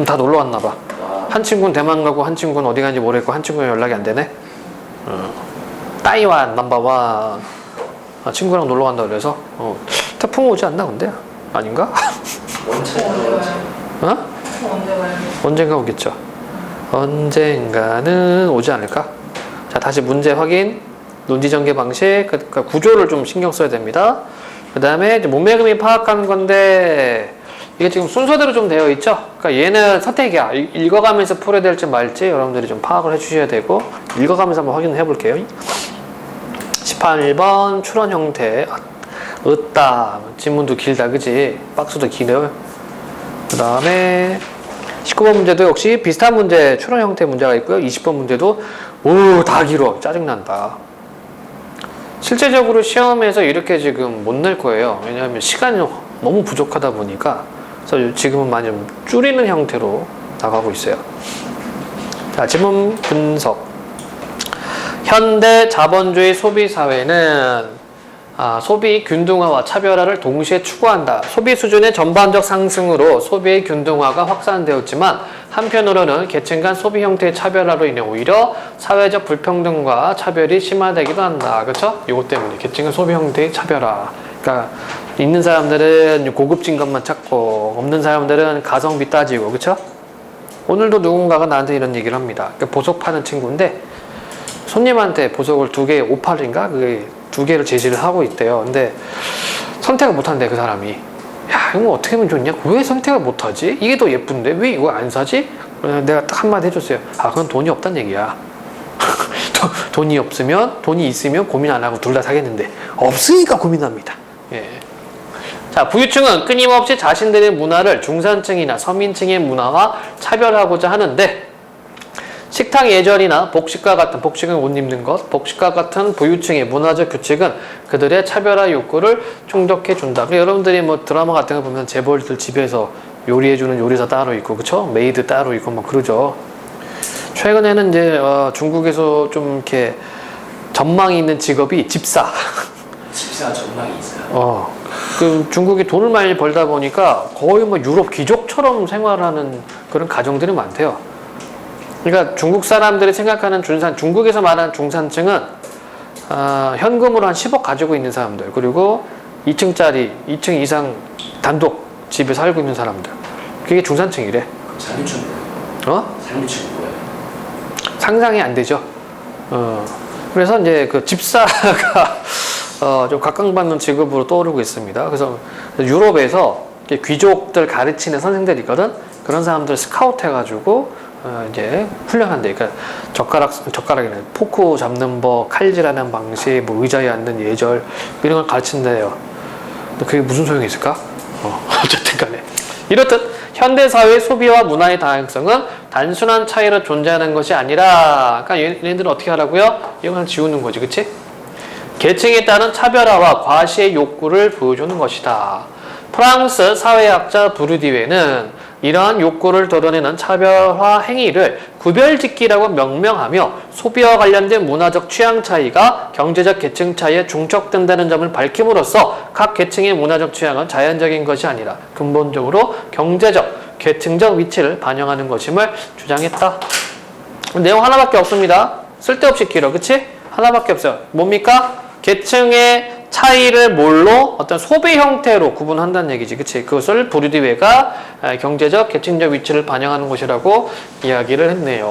다 놀러 왔나 봐. 한 친구는 대만 가고 한 친구는 어디 가는지 모르겠고 한 친구는 연락이 안 되네. 따이완 넘버원. 친구랑 놀러 간다 그래서 태풍 오지 않나 근데? 아닌가? 어? 언젠가 오겠죠. 언젠가는 오지 않을까? 자, 다시 문제 확인. 논지 전개 방식, 그러니까 구조를 좀 신경 써야 됩니다. 그 다음에 문맥음이 파악하는 건데 이게 지금 순서대로 좀 되어 있죠. 그러니까 얘는 선택이야. 읽어가면서 풀어야 될지 말지 여러분들이 좀 파악을 해주셔야 되고 읽어가면서 한번 확인을 해볼게요. 18번 출원 형태. 으따 지문도 길다 그지? 박스도 기네요. 그 다음에 19번 문제도 역시 비슷한 문제 출원 형태 문제가 있고요. 20번 문제도 다 길어. 짜증난다. 실제적으로 시험에서 이렇게 지금 못 낼 거예요. 왜냐하면 시간이 너무 부족하다 보니까. 그래서 지금은 많이 좀 줄이는 형태로 나가고 있어요. 자, 지문 분석. 현대 자본주의 소비 사회는 소비 균등화와 차별화를 동시에 추구한다. 소비 수준의 전반적 상승으로 소비의 균등화가 확산되었지만 한편으로는 계층 간 소비 형태의 차별화로 인해 오히려 사회적 불평등과 차별이 심화되기도 한다. 그렇죠? 이것 때문에 계층 간 소비 형태의 차별화. 그러니까 있는 사람들은 고급진 것만 찾고 없는 사람들은 가성비 따지고 그렇죠? 오늘도 누군가가 나한테 이런 얘기를 합니다. 그러니까 보석 파는 친구인데 손님한테 보석을 2개 58인가? 그게 2개를 제시를 하고 있대요. 근데 선택을 못한대 그 사람이. 야 이거 어떻게 하면 좋냐? 왜 선택을 못하지? 이게 더 예쁜데 왜 이거 안 사지? 내가 딱 한마디 해줬어요. 그건 돈이 없단 얘기야. 돈이 없으면 돈이 있으면 고민 안 하고 둘 다 사겠는데 없으니까 고민합니다. 예. 자, 부유층은 끊임없이 자신들의 문화를 중산층이나 서민층의 문화와 차별하고자 하는데 식탁 예절이나 복식과 같은, 복식은 옷 입는 것, 복식과 같은 부유층의 문화적 규칙은 그들의 차별화 욕구를 충족해 준다. 여러분들이 뭐 드라마 같은 거 보면 재벌들 집에서 요리해주는 요리사 따로 있고, 그쵸? 메이드 따로 있고, 막 그러죠. 최근에는 이제 중국에서 좀 이렇게 전망이 있는 직업이 집사. 집사 전망이 있어요. 그 중국이 돈을 많이 벌다 보니까 거의 뭐 유럽 귀족처럼 생활하는 그런 가정들이 많대요. 그러니까 중국 사람들이 생각하는 중국에서 말하는 중산층은 현금으로 한 10억 가지고 있는 사람들, 그리고 2층짜리 2층 이상 단독 집에 살고 있는 사람들, 그게 중산층이래. 상류층 상류층 뭐예요? 상상이 안 되죠. 그래서 이제 그 집사가 좀 각광받는 직업으로 떠오르고 있습니다. 그래서 유럽에서 귀족들 가르치는 선생들이 있거든. 그런 사람들 스카우트 해가지고 이제 훈련한대. 그러니까 젓가락이나 포크 잡는 법, 칼질하는 방식, 뭐 의자에 앉는 예절 이런 걸 가르친대요. 근데 그게 무슨 소용이 있을까? 어쨌든 간에 이렇듯 현대사회의 소비와 문화의 다양성은 단순한 차이로 존재하는 것이 아니라, 그러니까 얘네들은 어떻게 하라고요? 이건 지우는 거지, 그치? 계층에 따른 차별화와 과시의 욕구를 보여주는 것이다. 프랑스 사회학자 부르디웨는 이러한 욕구를 드러내는 차별화 행위를 구별짓기라고 명명하며 소비와 관련된 문화적 취향 차이가 경제적 계층 차이에 중첩된다는 점을 밝힘으로써 각 계층의 문화적 취향은 자연적인 것이 아니라 근본적으로 경제적, 계층적 위치를 반영하는 것임을 주장했다. 내용 하나밖에 없습니다. 쓸데없이 길어, 그치? 하나밖에 없어요. 뭡니까? 계층의 차이를 뭘로? 어떤 소비 형태로 구분한다는 얘기지, 그치? 그것을 부르디웨가 경제적, 계층적 위치를 반영하는 것이라고 이야기를 했네요.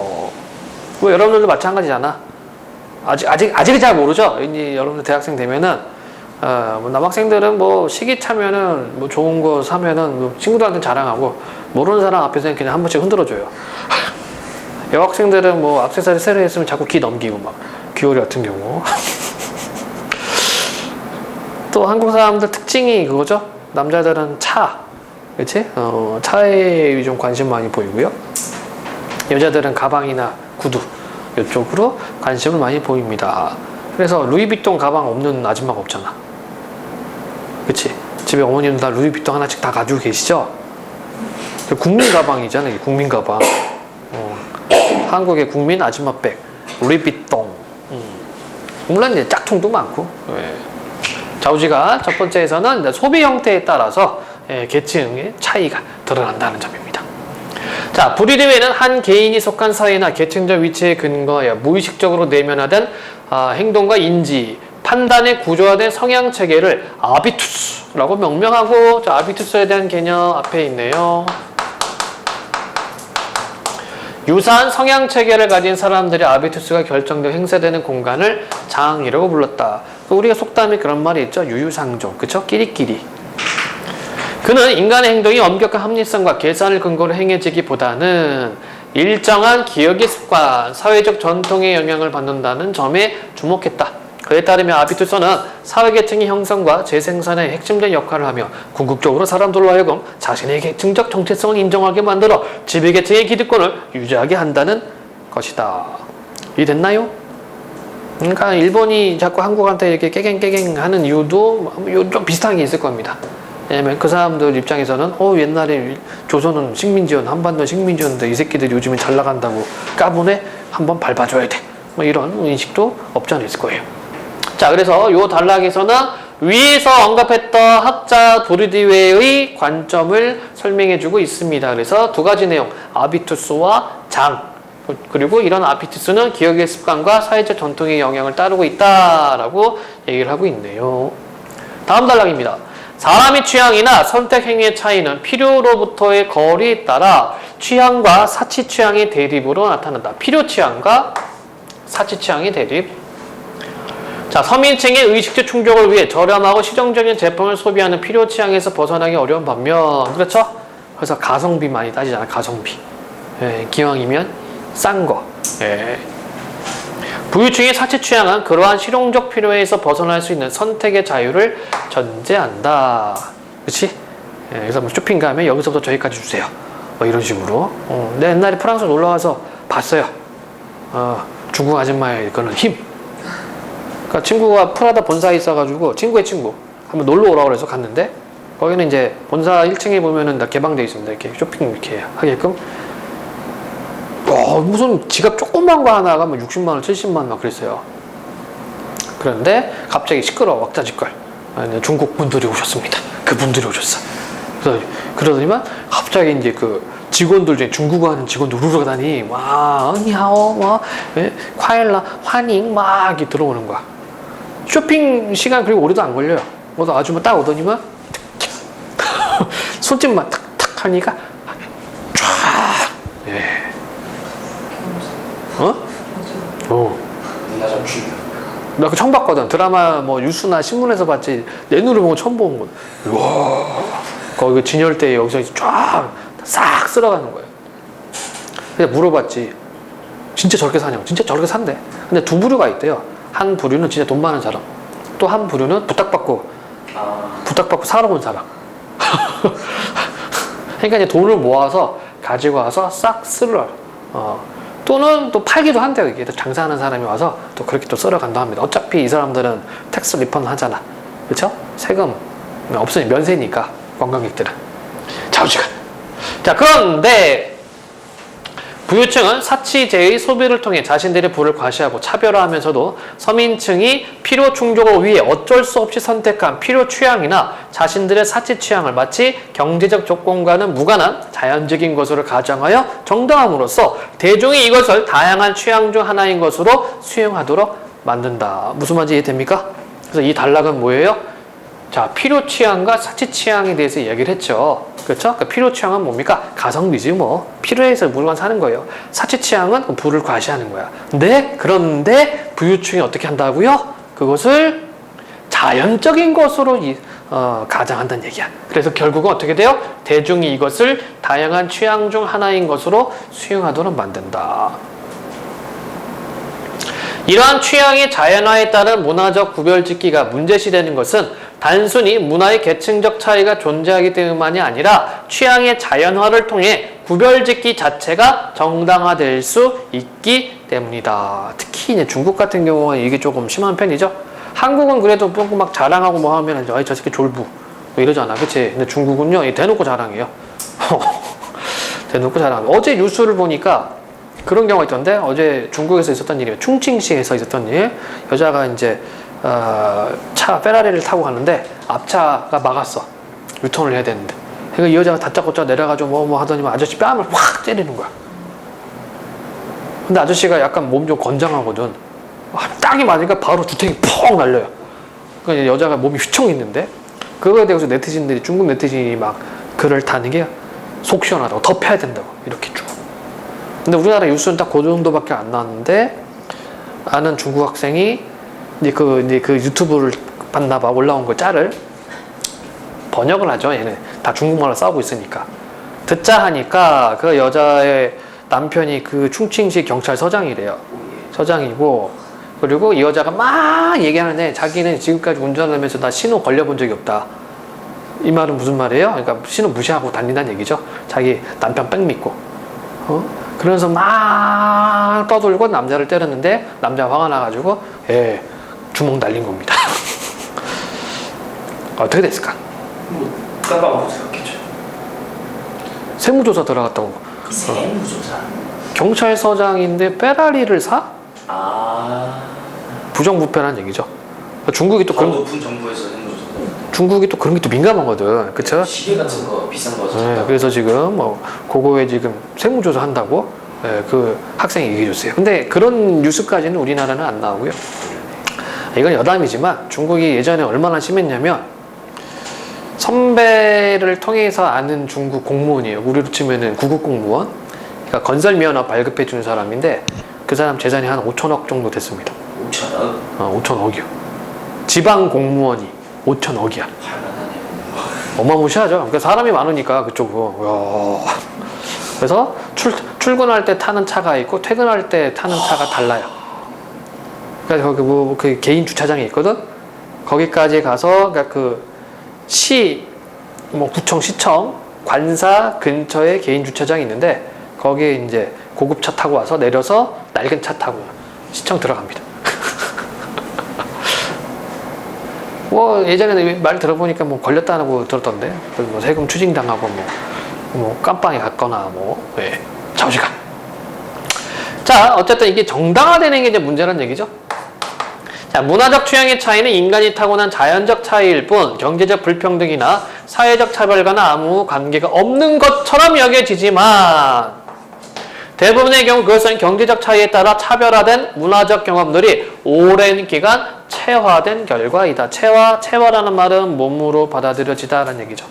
뭐 여러분들도 마찬가지잖아. 아직은 잘 모르죠? 이제 여러분들 대학생 되면은, 뭐 남학생들은 뭐 시기 차면은 뭐 좋은 거 사면은 뭐 친구들한테 자랑하고, 모르는 사람 앞에서는 그냥 한 번씩 흔들어줘요. 여학생들은 뭐 액세서리 새로 했으면 자꾸 귀 넘기고 막, 귀요리 같은 경우. 또 한국 사람들 특징이 그거죠. 남자들은 차, 그치? 차에 좀 관심 많이 보이고요. 여자들은 가방이나 구두 이쪽으로 관심을 많이 보입니다. 그래서 루이비통 가방 없는 아줌마가 없잖아. 그치? 집에 어머님들 다 루이비통 하나씩 다 가지고 계시죠? 국민 가방이잖아, 이게 국민 가방. 한국의 국민 아줌마백, 루이비통. 물론 이제 짝퉁도 많고. 네. 좌우지간 첫 번째에서는 소비 형태에 따라서 계층의 차이가 드러난다는 점입니다. 자, 불의대회는 한 개인이 속한 사회나 계층적 위치에 근거하여 무의식적으로 내면화된 행동과 인지, 판단에 구조화된 성향 체계를 아비투스라고 명명하고, 자, 아비투스에 대한 개념 앞에 있네요. 유사한 성향 체계를 가진 사람들의 아비투스가 결정되어 행사되는 공간을 장이라고 불렀다. 우리가 속담에 그런 말이 있죠. 유유상종, 그쵸? 끼리끼리. 그는 인간의 행동이 엄격한 합리성과 계산을 근거로 행해지기보다는 일정한 기억의 습관, 사회적 전통의 영향을 받는다는 점에 주목했다. 그에 따르면 아비투스는 사회계층의 형성과 재생산에 핵심적인 역할을 하며 궁극적으로 사람들로 하여금 자신의 계층적 정체성을 인정하게 만들어 지배계층의 기득권을 유지하게 한다는 것이다. 이해됐나요? 그러니까 일본이 자꾸 한국한테 이렇게 깨갱깨갱 하는 이유도 좀 비슷한 게 있을 겁니다. 왜냐면 그 사람들 입장에서는 옛날에 조선은 식민지였, 한반도 식민지였는데 이 새끼들이 요즘에 잘 나간다고 까부네? 한번 밟아줘야 돼. 뭐 이런 인식도 없지 않아 있을 거예요. 자, 그래서 요 단락에서는 위에서 언급했던 학자 도르디웨의 관점을 설명해주고 있습니다. 그래서 두 가지 내용, 아비투스와 장, 그리고 이런 아비투스는 기억의 습관과 사회적 전통의 영향을 따르고 있다라고 얘기를 하고 있네요. 다음 단락입니다. 사람의 취향이나 선택 행위의 차이는 필요로부터의 거리에 따라 취향과 사치 취향의 대립으로 나타난다. 필요 취향과 사치 취향의 대립. 자, 서민층의 의식주 충족을 위해 저렴하고 실용적인 제품을 소비하는 필요 취향에서 벗어나기 어려운 반면, 그렇죠? 그래서 가성비 많이 따지잖아, 가성비. 예, 기왕이면 싼 거. 예. 부유층의 사치 취향은 그러한 실용적 필요에서 벗어날 수 있는 선택의 자유를 전제한다. 그치? 예, 그래서 뭐 쇼핑 가면 여기서부터 저기까지 주세요. 뭐 이런 식으로. 내가 옛날에 프랑스 놀러 와서 봤어요. 중국 아줌마의 그런 힘. 그러니까 친구가 프라다 본사에 있어가지고 친구의 친구 한번 놀러 오라고 해서 갔는데 거기는 이제 본사 1층에 보면은 다 개방되어 있습니다. 이렇게 쇼핑 이렇게 하게끔. 무슨 지갑 조그만 거 하나가 뭐 60만 원, 70만 원 막 그랬어요. 그런데 갑자기 시끄러워, 왁자지껄. 중국 분들이 오셨습니다. 그 분들이 오셨어. 그래서 그러더니만 갑자기 이제 그 직원들 중에 중국어 하는 직원들 우르르 가다니 와, 니하오, 뭐, 과일라, 환잉 막 이렇게 들어오는 거야. 쇼핑 시간 그리고 오래도 안 걸려요. 그래서 아줌마 딱 오더니만 손짓만 탁탁 하니까 쫙. 예. 나 그 처음 봤거든. 드라마 뭐 뉴스나 신문에서 봤지 내 눈을 보고 처음 본 거야. 우와. 거기 그 진열대에 여기서 쫙 싹 쓸어가는 거예요. 그래서 물어봤지. 진짜 저렇게 사냐고. 진짜 저렇게 산대. 근데 두 부류가 있대요. 한 부류는 진짜 돈 많은 사람. 또 한 부류는 부탁받고 사러 온 사람. 그러니까 이제 돈을 모아서 가지고 와서 싹 쓸어. 또는 또 팔기도 한대요. 이게 장사하는 사람이 와서 또 그렇게 또 쓸어간다 합니다. 어차피 이 사람들은 텍스 리펀드 하잖아. 그렇죠? 세금 없으니 면세니까 관광객들은. 자우지간. 자, 그런데 부유층은 사치제의 소비를 통해 자신들의 부를 과시하고 차별화하면서도 서민층이 필요 충족을 위해 어쩔 수 없이 선택한 필요 취향이나 자신들의 사치 취향을 마치 경제적 조건과는 무관한 자연적인 것으로 가정하여 정당함으로써 대중이 이것을 다양한 취향 중 하나인 것으로 수용하도록 만든다. 무슨 말인지 이해됩니까? 그래서 이 단락은 뭐예요? 자, 필요 취향과 사치 취향에 대해서 얘기를 했죠. 그렇죠? 그러니까 필요 취향은 뭡니까? 가성비지 뭐. 필요해서 물건 사는 거예요. 사치 취향은 부를 과시하는 거야. 그런데 부유층이 어떻게 한다고요? 그것을 자연적인 것으로 가정한다는 얘기야. 그래서 결국은 어떻게 돼요? 대중이 이것을 다양한 취향 중 하나인 것으로 수용하도록 만든다. 이러한 취향의 자연화에 따른 문화적 구별짓기가 문제시되는 것은 단순히 문화의 계층적 차이가 존재하기 때문만이 아니라 취향의 자연화를 통해 구별짓기 자체가 정당화될 수 있기 때문이다. 특히 이제 중국 같은 경우는 이게 조금 심한 편이죠. 한국은 그래도 막 자랑하고 뭐 하면 저 새끼 졸부 뭐 이러잖아. 그치? 근데 중국은요, 대놓고 자랑해요. 대놓고 자랑해요. 어제 뉴스를 보니까 그런 경우가 있던데, 어제 중국에서 있었던 일이에요. 충칭시에서 있었던 일. 여자가 이제 페라리를 타고 가는데 앞차가 막았어. 유턴을 해야 되는데. 그러니까 이 여자가 다짜고짜 내려가지고 뭐 하더니 아저씨 뺨을 확 때리는 거야. 근데 아저씨가 약간 몸 좀 건장하거든. 딱이 맞으니까 바로 주택이 펑 날려요. 그러니까 여자가 몸이 휘청 있는데 그거에 대해서 네티즌들이 중국 네티즌이 막 글을 타는 게 속 시원하다고 더 패야 된다고 이렇게 쭉. 근데 우리나라 뉴스는 딱 그 정도밖에 안 나왔는데 아는 중국 학생이 이제 그 유튜브를 봤나 봐. 올라온 거 짤을 번역을 하죠. 얘는 다 중국말로 싸우고 있으니까. 듣자 하니까 그 여자의 남편이 그 충칭시 경찰서장이래요. 서장이고, 그리고 이 여자가 막 얘기하는데 자기는 지금까지 운전하면서 나 신호 걸려본 적이 없다. 이 말은 무슨 말이에요? 그러니까 신호 무시하고 다닌다는 얘기죠. 자기 남편 뺑 믿고. 그러면서 막 떠돌고 남자를 때렸는데 남자 화가 나가지고 주먹 날린 겁니다. 어떻게 됐을까? 뭐 깜빡하고 생각했죠. 세무조사 들어갔다고. 세무조사. 경찰서장인데 페라리를 사? 아. 부정부패라는 얘기죠. 중국이 또 더 그런 높은 정부에서 세무조사. 중국이 또 그런 게 또 민감하거든. 그쵸? 시계 같은 거 비싼 거. 네, 그래서 지금 뭐 그거에 지금 세무조사 한다고 그 학생이 얘기해줬어요. 근데 그런 뉴스까지는 우리나라는 안 나오고요. 이건 여담이지만 중국이 예전에 얼마나 심했냐면 선배를 통해서 아는 중국 공무원이에요. 우리로 치면은 구급 공무원. 그러니까 건설 면허 발급해 주는 사람인데 그 사람 재산이 한 5천억 정도 됐습니다. 5천억? 5천억이요. 지방 공무원이 5천억이야. 할만하네. 어마무시하죠. 그러니까 사람이 많으니까 그쪽은. 그래서 출근할 때 타는 차가 있고 퇴근할 때 타는 차가 달라요. 그러니까 거기 그 개인 주차장이 있거든. 거기까지 가서 그러니까 구청, 시청, 관사 근처에 개인 주차장이 있는데 거기에 이제 고급차 타고 와서 내려서 낡은 차 타고 시청 들어갑니다. 뭐 예전에 말 들어보니까 뭐 걸렸다고 들었던데 뭐 세금 추징당하고 뭐 깜빵에 갔거나 좌우지간. 자, 어쨌든 이게 정당화되는 게 이제 문제라는 얘기죠. 자, 문화적 취향의 차이는 인간이 타고난 자연적 차이일 뿐 경제적 불평등이나 사회적 차별과는 아무 관계가 없는 것처럼 여겨지지만 대부분의 경우 그것은 경제적 차이에 따라 차별화된 문화적 경험들이 오랜 기간 체화된 결과이다. 체화라는 말은 몸으로 받아들여지다라는 얘기죠.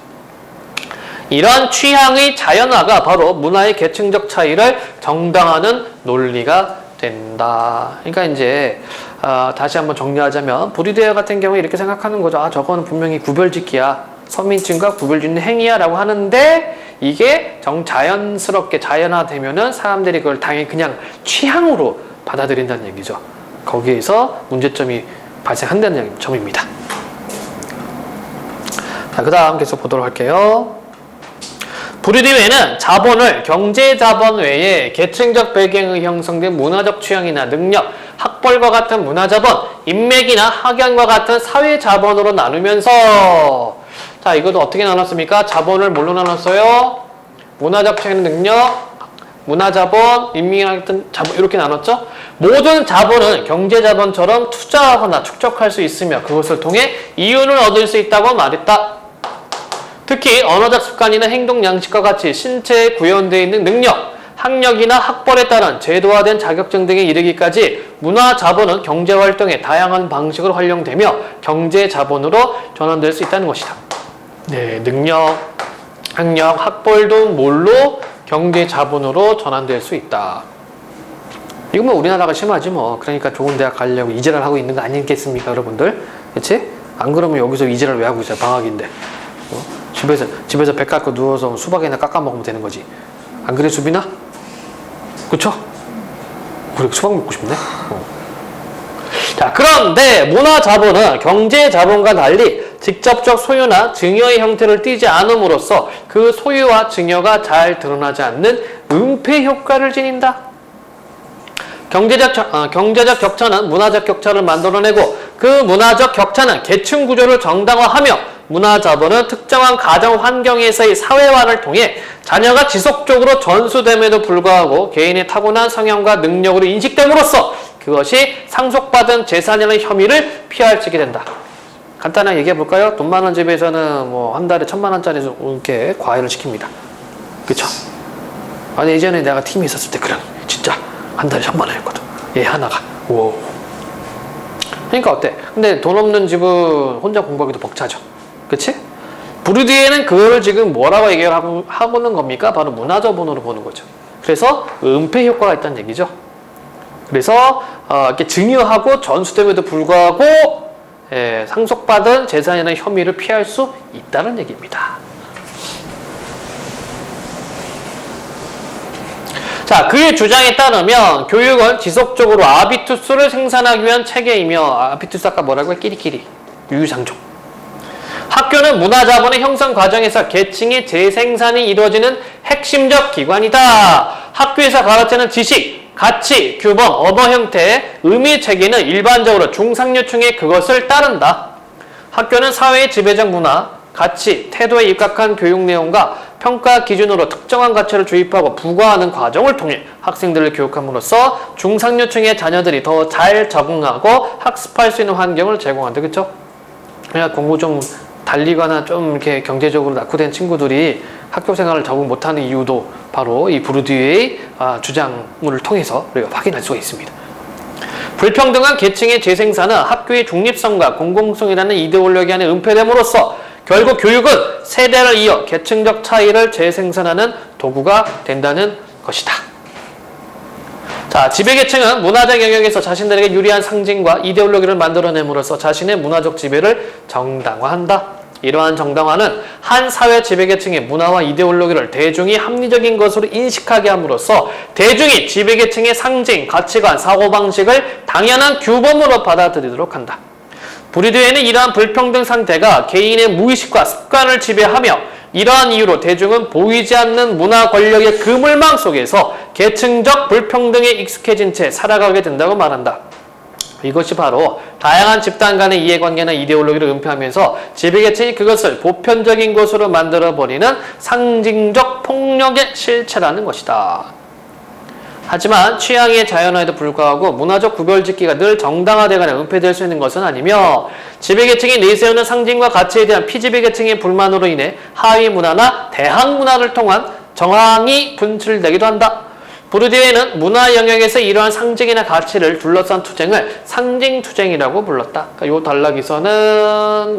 이런 취향의 자연화가 바로 문화의 계층적 차이를 정당화하는 논리가 된다. 그러니까 이제 다시 한번 정리하자면 보리데어 같은 경우에 이렇게 생각하는 거죠. 저거는 분명히 구별짓기야. 서민층과 구별짓는 행위야 라고 하는데 이게 자연스럽게 자연화되면은 사람들이 그걸 당연히 그냥 취향으로 받아들인다는 얘기죠. 거기에서 문제점이 발생한다는 점입니다. 자, 그 다음 계속 보도록 할게요. 부르디웨는 자본을 경제자본 외에 계층적 배경에 형성된 문화적 취향이나 능력, 학벌과 같은 문화자본, 인맥이나 학연과 같은 사회자본으로 나누면서 자, 이것도 어떻게 나눴습니까? 자본을 뭘로 나눴어요? 문화적 취향, 능력, 문화자본, 인맥이나 같은 자본 이렇게 나눴죠? 모든 자본은 경제자본처럼 투자하거나 축적할 수 있으며 그것을 통해 이윤을 얻을 수 있다고 말했다. 특히 언어적 습관이나 행동 양식과 같이 신체에 구현되어 있는 능력, 학력이나 학벌에 따른 제도화된 자격증 등에 이르기까지 문화 자본은 경제 활동의 다양한 방식으로 활용되며 경제 자본으로 전환될 수 있다는 것이다. 네, 능력, 학력, 학벌도 뭘로 경제 자본으로 전환될 수 있다. 이거 뭐 우리나라가 심하지 뭐. 그러니까 좋은 대학 가려고 이지랄 하고 있는 거 아니겠습니까, 여러분들? 그렇지? 안 그러면 여기서 이지랄 왜 하고 있어요? 방학인데. 집에서 배 깎고 누워서 수박이나 깎아 먹으면 되는 거지. 안 그래, 수빈아? 그쵸? 그래, 수박 먹고 싶네. 자, 그런데 문화자본은 경제자본과 달리 직접적 소유나 증여의 형태를 띠지 않음으로써 그 소유와 증여가 잘 드러나지 않는 은폐 효과를 지닌다. 경제적 격차는 문화적 격차를 만들어내고 그 문화적 격차는 계층 구조를 정당화하며 문화자본은 특정한 가정 환경에서의 사회화를 통해 자녀가 지속적으로 전수됨에도 불구하고 개인의 타고난 성향과 능력으로 인식됨으로써 그것이 상속받은 재산이라는 혐의를 피할 수 있게 된다. 간단하게 얘기해 볼까요? 돈 많은 집에서는 뭐 한 달에 1,000만 원짜리 이렇게 과외를 시킵니다. 그쵸? 아니, 예전에 내가 팀에 있었을 때 그런 진짜 한 달에 1,000만 원이었거든. 얘 하나가. 오. 그러니까 어때? 근데 돈 없는 집은 혼자 공부하기도 벅차죠. 그치? 부르디에는 그걸 지금 뭐라고 얘기를 하고는 겁니까? 바로 문화저본으로 보는 거죠. 그래서 은폐 효과가 있다는 얘기죠. 그래서 이렇게 증여하고 전수됨에도 불구하고 상속받은 재산이나 혐의를 피할 수 있다는 얘기입니다. 자, 그의 주장에 따르면 교육은 지속적으로 아비투스를 생산하기 위한 체계이며, 아비투스 아까 뭐라고요? 끼리끼리, 유유상종. 학교는 문화자본의 형성 과정에서 계층의 재생산이 이루어지는 핵심적 기관이다. 학교에서 가르치는 지식, 가치, 규범, 언어 형태, 의미 체계는 일반적으로 중상류층의 그것을 따른다. 학교는 사회의 지배적 문화, 가치, 태도에 입각한 교육 내용과 평가 기준으로 특정한 가치를 주입하고 부과하는 과정을 통해 학생들을 교육함으로써 중상류층의 자녀들이 더 잘 적응하고 학습할 수 있는 환경을 제공한다. 그렇죠? 그냥 공부 좀 달리거나 좀 이렇게 경제적으로 낙후된 친구들이 학교 생활을 적응 못하는 이유도 바로 이 부르디유의 주장을 통해서 우리가 확인할 수가 있습니다. 불평등한 계층의 재생산은 학교의 중립성과 공공성이라는 이데올로기 안에 은폐됨으로써 결국 교육은 세대를 이어 계층적 차이를 재생산하는 도구가 된다는 것이다. 자, 지배계층은 문화적 영역에서 자신들에게 유리한 상징과 이데올로기를 만들어냄으로써 자신의 문화적 지배를 정당화한다. 이러한 정당화는 한 사회 지배계층의 문화와 이데올로기를 대중이 합리적인 것으로 인식하게 함으로써 대중이 지배계층의 상징, 가치관, 사고방식을 당연한 규범으로 받아들이도록 한다. 부르디유에는 이러한 불평등 상태가 개인의 무의식과 습관을 지배하며 이러한 이유로 대중은 보이지 않는 문화 권력의 그물망 속에서 계층적 불평등에 익숙해진 채 살아가게 된다고 말한다. 이것이 바로 다양한 집단 간의 이해관계나 이데올로기를 은폐하면서 지배계층이 그것을 보편적인 것으로 만들어버리는 상징적 폭력의 실체라는 것이다. 하지만 취향의 자연화에도 불구하고 문화적 구별짓기가 늘 정당화되거나 은폐될 수 있는 것은 아니며 지배계층이 내세우는 상징과 가치에 대한 피지배계층의 불만으로 인해 하위 문화나 대항 문화를 통한 정황이 분출되기도 한다. 부르디유에는 문화 영역에서 이러한 상징이나 가치를 둘러싼 투쟁을 상징투쟁이라고 불렀다. 그러니까 요 단락에서는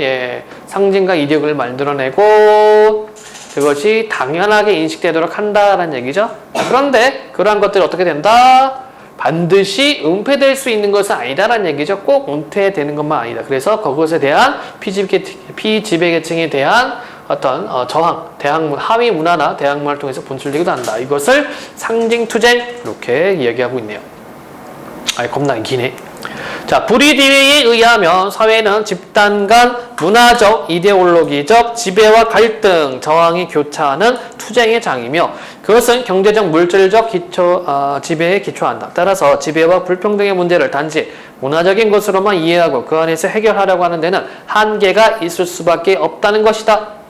상징과 이데올로기를 만들어내고 그것이 당연하게 인식되도록 한다라는 얘기죠. 그런데 그러한 것들이 어떻게 된다? 반드시 은폐될 수 있는 것은 아니다라는 얘기죠. 꼭 은폐되는 것만 아니다. 그래서 그것에 대한 피지배계층에 대한 어떤 저항, 하위 문화나 대항 문화를 통해서 분출되기도 한다. 이것을 상징투쟁 이렇게 이야기하고 있네요. 겁나 기네. 자, 부르디유에 의하면 사회는 집단 간 문화적, 이데올로기적 지배와 갈등, 저항이 교차하는 투쟁의 장이며 그것은 경제적, 물질적 지배에 기초한다. 따라서 지배와 불평등의 문제를 단지 문화적인 것으로만 이해하고 그 안에서 해결하려고 하는 데는 한계가 있을 수밖에 없다는 것이다.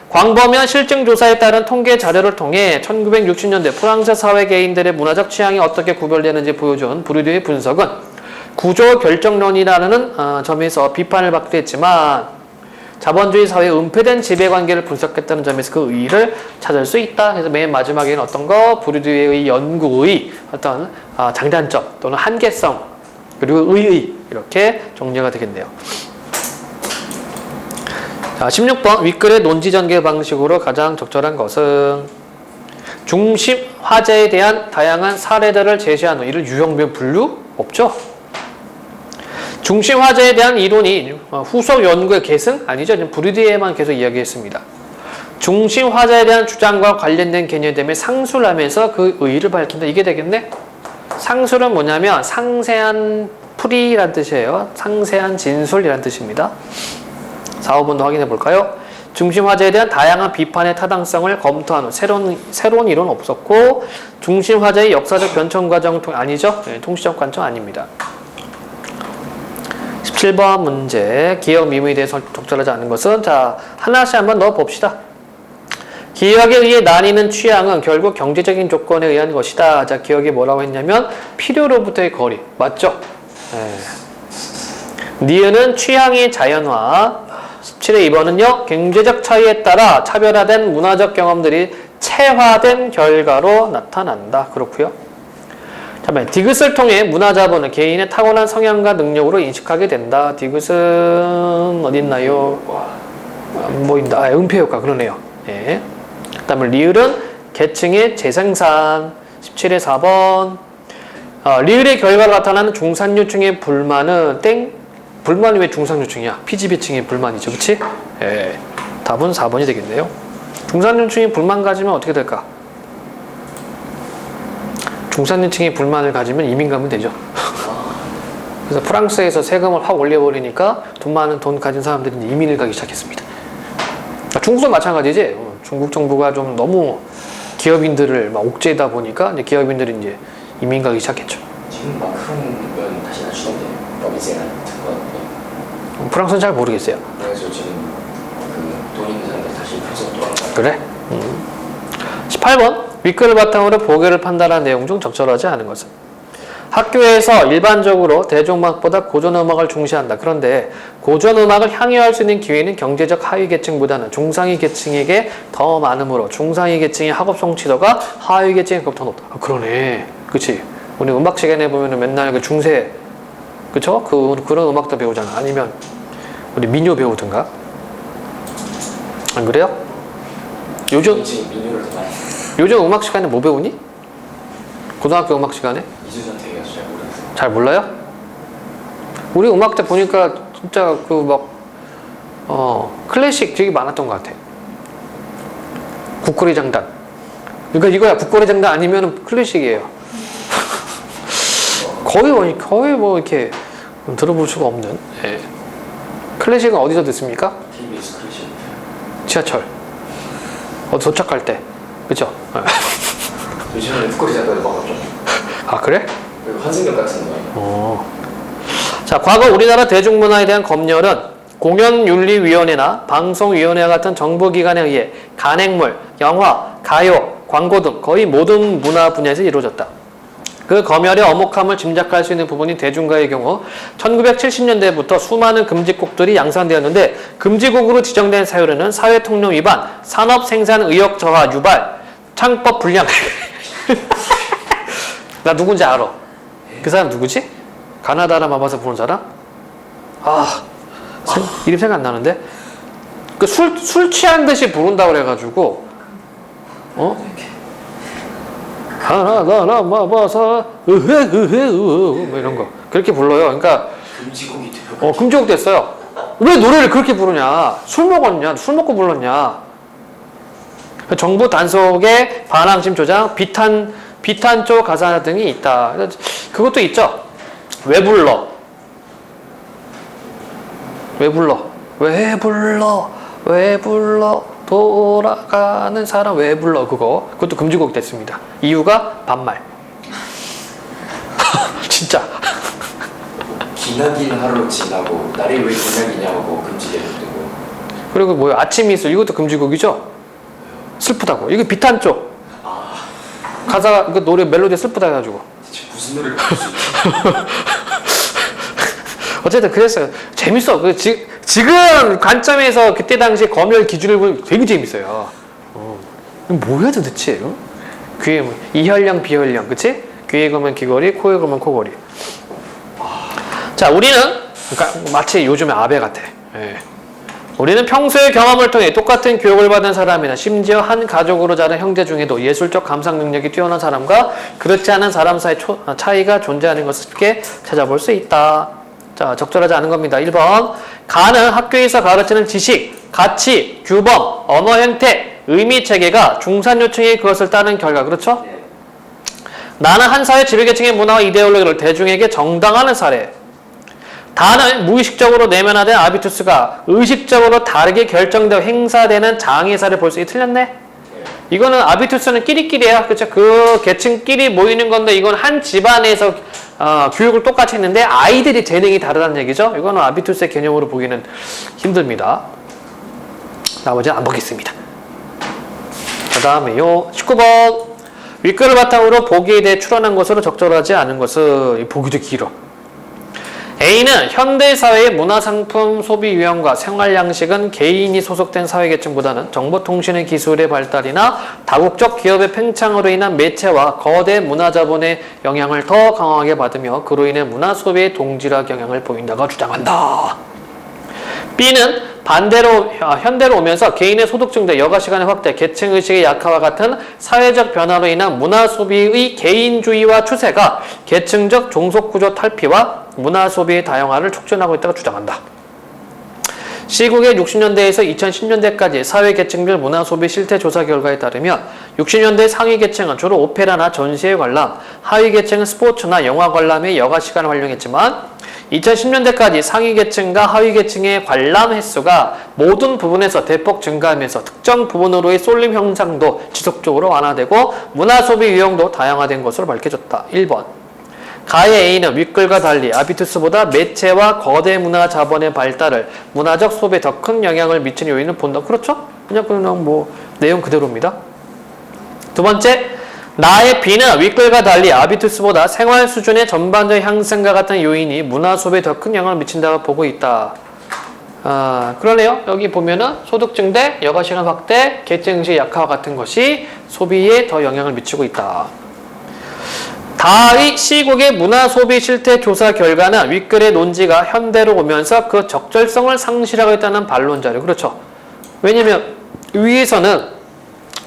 광범위한 실증조사에 따른 통계 자료를 통해 1960년대 프랑스 사회 개인들의 문화적 취향이 어떻게 구별되는지 보여준 부르디유의 분석은 구조 결정론이라는 점에서 비판을 받기도 했지만 자본주의 사회의 은폐된 지배관계를 분석했다는 점에서 그 의의를 찾을 수 있다. 그래서 맨 마지막에는 어떤 거? 부르디유의 연구의 어떤 장단점 또는 한계성 그리고 의의 이렇게 정리가 되겠네요. 자, 16번 윗글의 논지전개 방식으로 가장 적절한 것은 중심 화제에 대한 다양한 사례들을 제시한 후 이를 유형별 분류? 없죠? 중심 화제에 대한 이론이 후속 연구의 계승? 아니죠. 부르디유에만 계속 이야기했습니다. 중심 화제에 대한 주장과 관련된 개념에 상수를 하면서 그 의의를 밝힌다. 이게 되겠네? 상수는 뭐냐면 상세한 풀이란 뜻이에요. 상세한 진술이란 뜻입니다. 4, 5번도 확인해 볼까요? 중심 화제에 대한 다양한 비판의 타당성을 검토한 후 새로운 이론은 없었고 중심 화제의 역사적 변천 과정을 통해 아니죠? 통시적 관점 아닙니다. 17번 문제 기억 미문에 대해서 적절하지 않은 것은 자 하나씩 한번 넣어 봅시다. 기억에 의해 나뉘는 취향은 결국 경제적인 조건에 의한 것이다. 자 기억이 뭐라고 했냐면 필요로부터의 거리 맞죠? 니은은 취향의 자연화 17의 2번은요. 경제적 차이에 따라 차별화된 문화적 경험들이 체화된 결과로 나타난다. 그렇고요. 다음에 디귿을 통해 문화 자본은 개인의 타고난 성향과 능력으로 인식하게 된다. 디귿은 어디 있나요? 안 보인다. 아, 은폐 효과 그러네요. 예. 그다음에 리을은 계층의 재생산. 17의 4번. 리을의 결과로 나타나는 중산유층의 불만은 땡. 불만이 왜 중산유층이야? 피지배층의 불만이죠, 그렇지? 예. 답은 4번이 되겠네요. 중산유층이 불만 가지면 어떻게 될까? 중산층이 불만을 가지면 이민 가면 되죠. 그래서 프랑스에서 세금을 확 올려버리니까 돈 많은 돈 가진 사람들이 이제 이민을 가기 시작했습니다. 중국도 마찬가지지. 중국 정부가 좀 너무 기업인들을 막 옥죄다 보니까 이제 기업인들이 이제 이민 가기 시작했죠. 지금 마크롱은 다시 낮추던데 러비제나 같은 거. 프랑스는 잘 모르겠어요. 그래서 지금 돈 있는 사람들 다시 프랑스로 돌아간다. 그래? 18번. 윗글을 바탕으로 보기를 판단한 내용 중 적절하지 않은 것은 학교에서 일반적으로 대중음악보다 고전음악을 중시한다. 그런데 고전음악을 향유할 수 있는 기회는 경제적 하위 계층보다는 중상위 계층에게 더 많으므로 중상위 계층의 학업 성취도가 하위 계층에 더 높다. 아, 그러네. 그치? 우리 음악 시간에 보면은 맨날 그 중세, 그쵸? 그런 음악도 배우잖아. 아니면 우리 민요 배우든가. 안 그래요? 요즘 민요를 더 많이. 요즘 음악 시간에 뭐 배우니? 고등학교 음악 시간에? 이수전 되게 잘 모르겠어요. 잘 몰라요? 우리 음악 때 보니까 진짜 클래식 되게 많았던 것 같아. 국거리 장단. 그러니까 이거야. 국거리 장단 아니면 클래식이에요. 거의 뭐 이렇게 들어볼 수가 없는. 예. 클래식은 어디서 듣습니까? TBS 클래식. 지하철. 어디 도착할 때. 그죠? 요즘에는 북거리 작가를 막았죠. 아, 그래? 그리고 한승경 같은 거. 자, 과거 우리나라 대중문화에 대한 검열은 공연윤리위원회나 방송위원회 같은 정부기관에 의해 간행물, 영화, 가요, 광고 등 거의 모든 문화 분야에서 이루어졌다. 그 검열의 엄혹함을 짐작할 수 있는 부분이 대중가의 경우 1970년대부터 수많은 금지곡들이 양산되었는데 금지곡으로 지정된 사유로는 사회통념 위반, 산업생산 의욕 저하 유발, 창법 불량. 나 누군지 알아. 그 사람 누구지? 가나다라 마마사 부른 사람? 이름 생각 안 나는데? 그 술 취한 듯이 부른다고 그래가지고, 가나다라 마마사, 뭐 이런 거. 그렇게 불러요. 그러니까, 금지곡이 되고. 금지곡 됐어요. 왜 노래를 그렇게 부르냐? 술 먹었냐? 술 먹고 불렀냐? 정부 단속의 반항심 조장, 비탄조 가사 등이 있다. 그것도 있죠. 왜 불러? 왜 불러? 왜 불러? 왜 불러? 돌아가는 사람 왜 불러? 그것도 금지곡 됐습니다. 이유가 반말. 진짜. 기나긴 하루 지나고 날이 왜 기나기냐고 금지되고. 그리고 뭐야? 아침 이슬 이것도 금지곡이죠. 슬프다고. 이거 비탄조. 가사가 그 노래 멜로디 슬프다 해가지고. 대체 무슨 노래를 부를 수 있지? 어쨌든 그랬어요. 재밌어. 지금 관점에서 그때 당시 검열 기준을 보면 되게 재밌어요. 뭐야 도대체? 귀에 이혈령 비혈령, 그치? 귀에 걸면 귀걸이, 코에 걸면 코걸이. 자, 우리는 그러니까 마치 요즘의 아베 같아. 예. 우리는 평소의 경험을 통해 똑같은 교육을 받은 사람이나 심지어 한 가족으로 자란 형제 중에도 예술적 감상 능력이 뛰어난 사람과 그렇지 않은 사람 사이 차이가 존재하는 것을 쉽게 찾아볼 수 있다. 자, 적절하지 않은 겁니다. 1번. 가는 학교에서 가르치는 지식, 가치, 규범, 언어 형태, 의미 체계가 중산유층이 그것을 따른 결과. 그렇죠? 네. 나는 한 사회 지배계층의 문화와 이데올로기를 대중에게 정당화하는 사례. 다는 무의식적으로 내면화된 아비투스가 의식적으로 다르게 결정되어 행사되는 장애사를 볼 수 있게 틀렸네? 이거는 아비투스는 끼리끼리야. 그쵸? 그 계층끼리 모이는 건데 이건 한 집안에서 교육을 똑같이 했는데 아이들이 재능이 다르다는 얘기죠. 이거는 아비투스의 개념으로 보기는 힘듭니다. 나머지는 안 보겠습니다. 그 다음에요. 19번. 윗글을 바탕으로 보기에 대해 추론한 것으로 적절하지 않은 것은 보기도 길어. A는 현대사회의 문화상품 소비 유형과 생활 양식은 개인이 소속된 사회계층보다는 정보통신의 기술의 발달이나 다국적 기업의 팽창으로 인한 매체와 거대 문화자본의 영향을 더 강하게 받으며 그로 인해 문화 소비의 동질화 경향을 보인다고 주장한다. B는 반대로 현대로 오면서 개인의 소득 증대, 여가 시간의 확대, 계층의식의 약화와 같은 사회적 변화로 인한 문화 소비의 개인주의와 추세가 계층적 종속구조 탈피와 문화 소비의 다양화를 촉진하고 있다고 주장한다. 시국의 60년대에서 2010년대까지 사회계층별 문화소비 실태 조사 결과에 따르면 60년대 상위계층은 주로 오페라나 전시회 관람, 하위계층은 스포츠나 영화 관람에 여가시간을 활용했지만 2010년대까지 상위계층과 하위계층의 관람 횟수가 모든 부분에서 대폭 증가하면서 특정 부분으로의 쏠림 현상도 지속적으로 완화되고 문화소비 유형도 다양화된 것으로 밝혀졌다. 1번. 가의 A는 윗글과 달리 아비투스보다 매체와 거대 문화 자본의 발달을 문화적 소비에 더 큰 영향을 미치는 요인을 본다. 그렇죠? 그냥 뭐 내용 그대로입니다. 두 번째, 나의 B는 윗글과 달리 아비투스보다 생활 수준의 전반적 향상과 같은 요인이 문화 소비에 더 큰 영향을 미친다고 보고 있다. 그러네요. 여기 보면은 소득 증대, 여가 시간 확대, 계층식 약화와 같은 것이 소비에 더 영향을 미치고 있다. 다의 시국의 문화 소비 실태 조사 결과는 윗글의 논지가 현대로 오면서 그 적절성을 상실하고 있다는 반론 자료. 그렇죠. 왜냐면 위에서는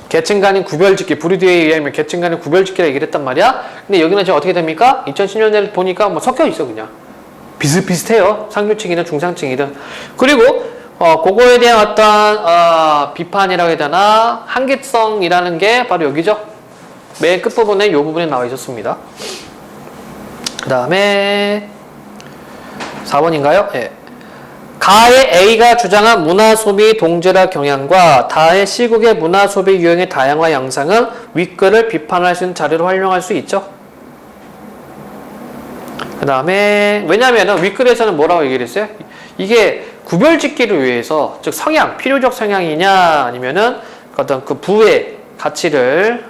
계층 간의 구별짓기, 브루디에 의하면 계층 간의 구별짓기라 얘기를 했단 말이야. 근데 여기는 지금 어떻게 됩니까? 2010년대를 보니까 뭐 섞여 있어 그냥. 비슷비슷해요. 상류층이든 중상층이든. 그리고 그거에 대한 어떤 비판이라고 해야 되나 한계성이라는 게 바로 여기죠. 맨 끝부분에 이 부분에 나와 있었습니다. 그 다음에 4번인가요? 예. 가의 A가 주장한 문화소비 동질화 경향과 다의 시국의 문화소비 유형의 다양화 양상은 윗글을 비판할 수 있는 자료로 활용할 수 있죠. 그 다음에 왜냐하면 윗글에서는 뭐라고 얘기를 했어요? 이게 구별짓기를 위해서 즉 성향, 필요적 성향이냐 아니면은 어떤 그 부의 가치를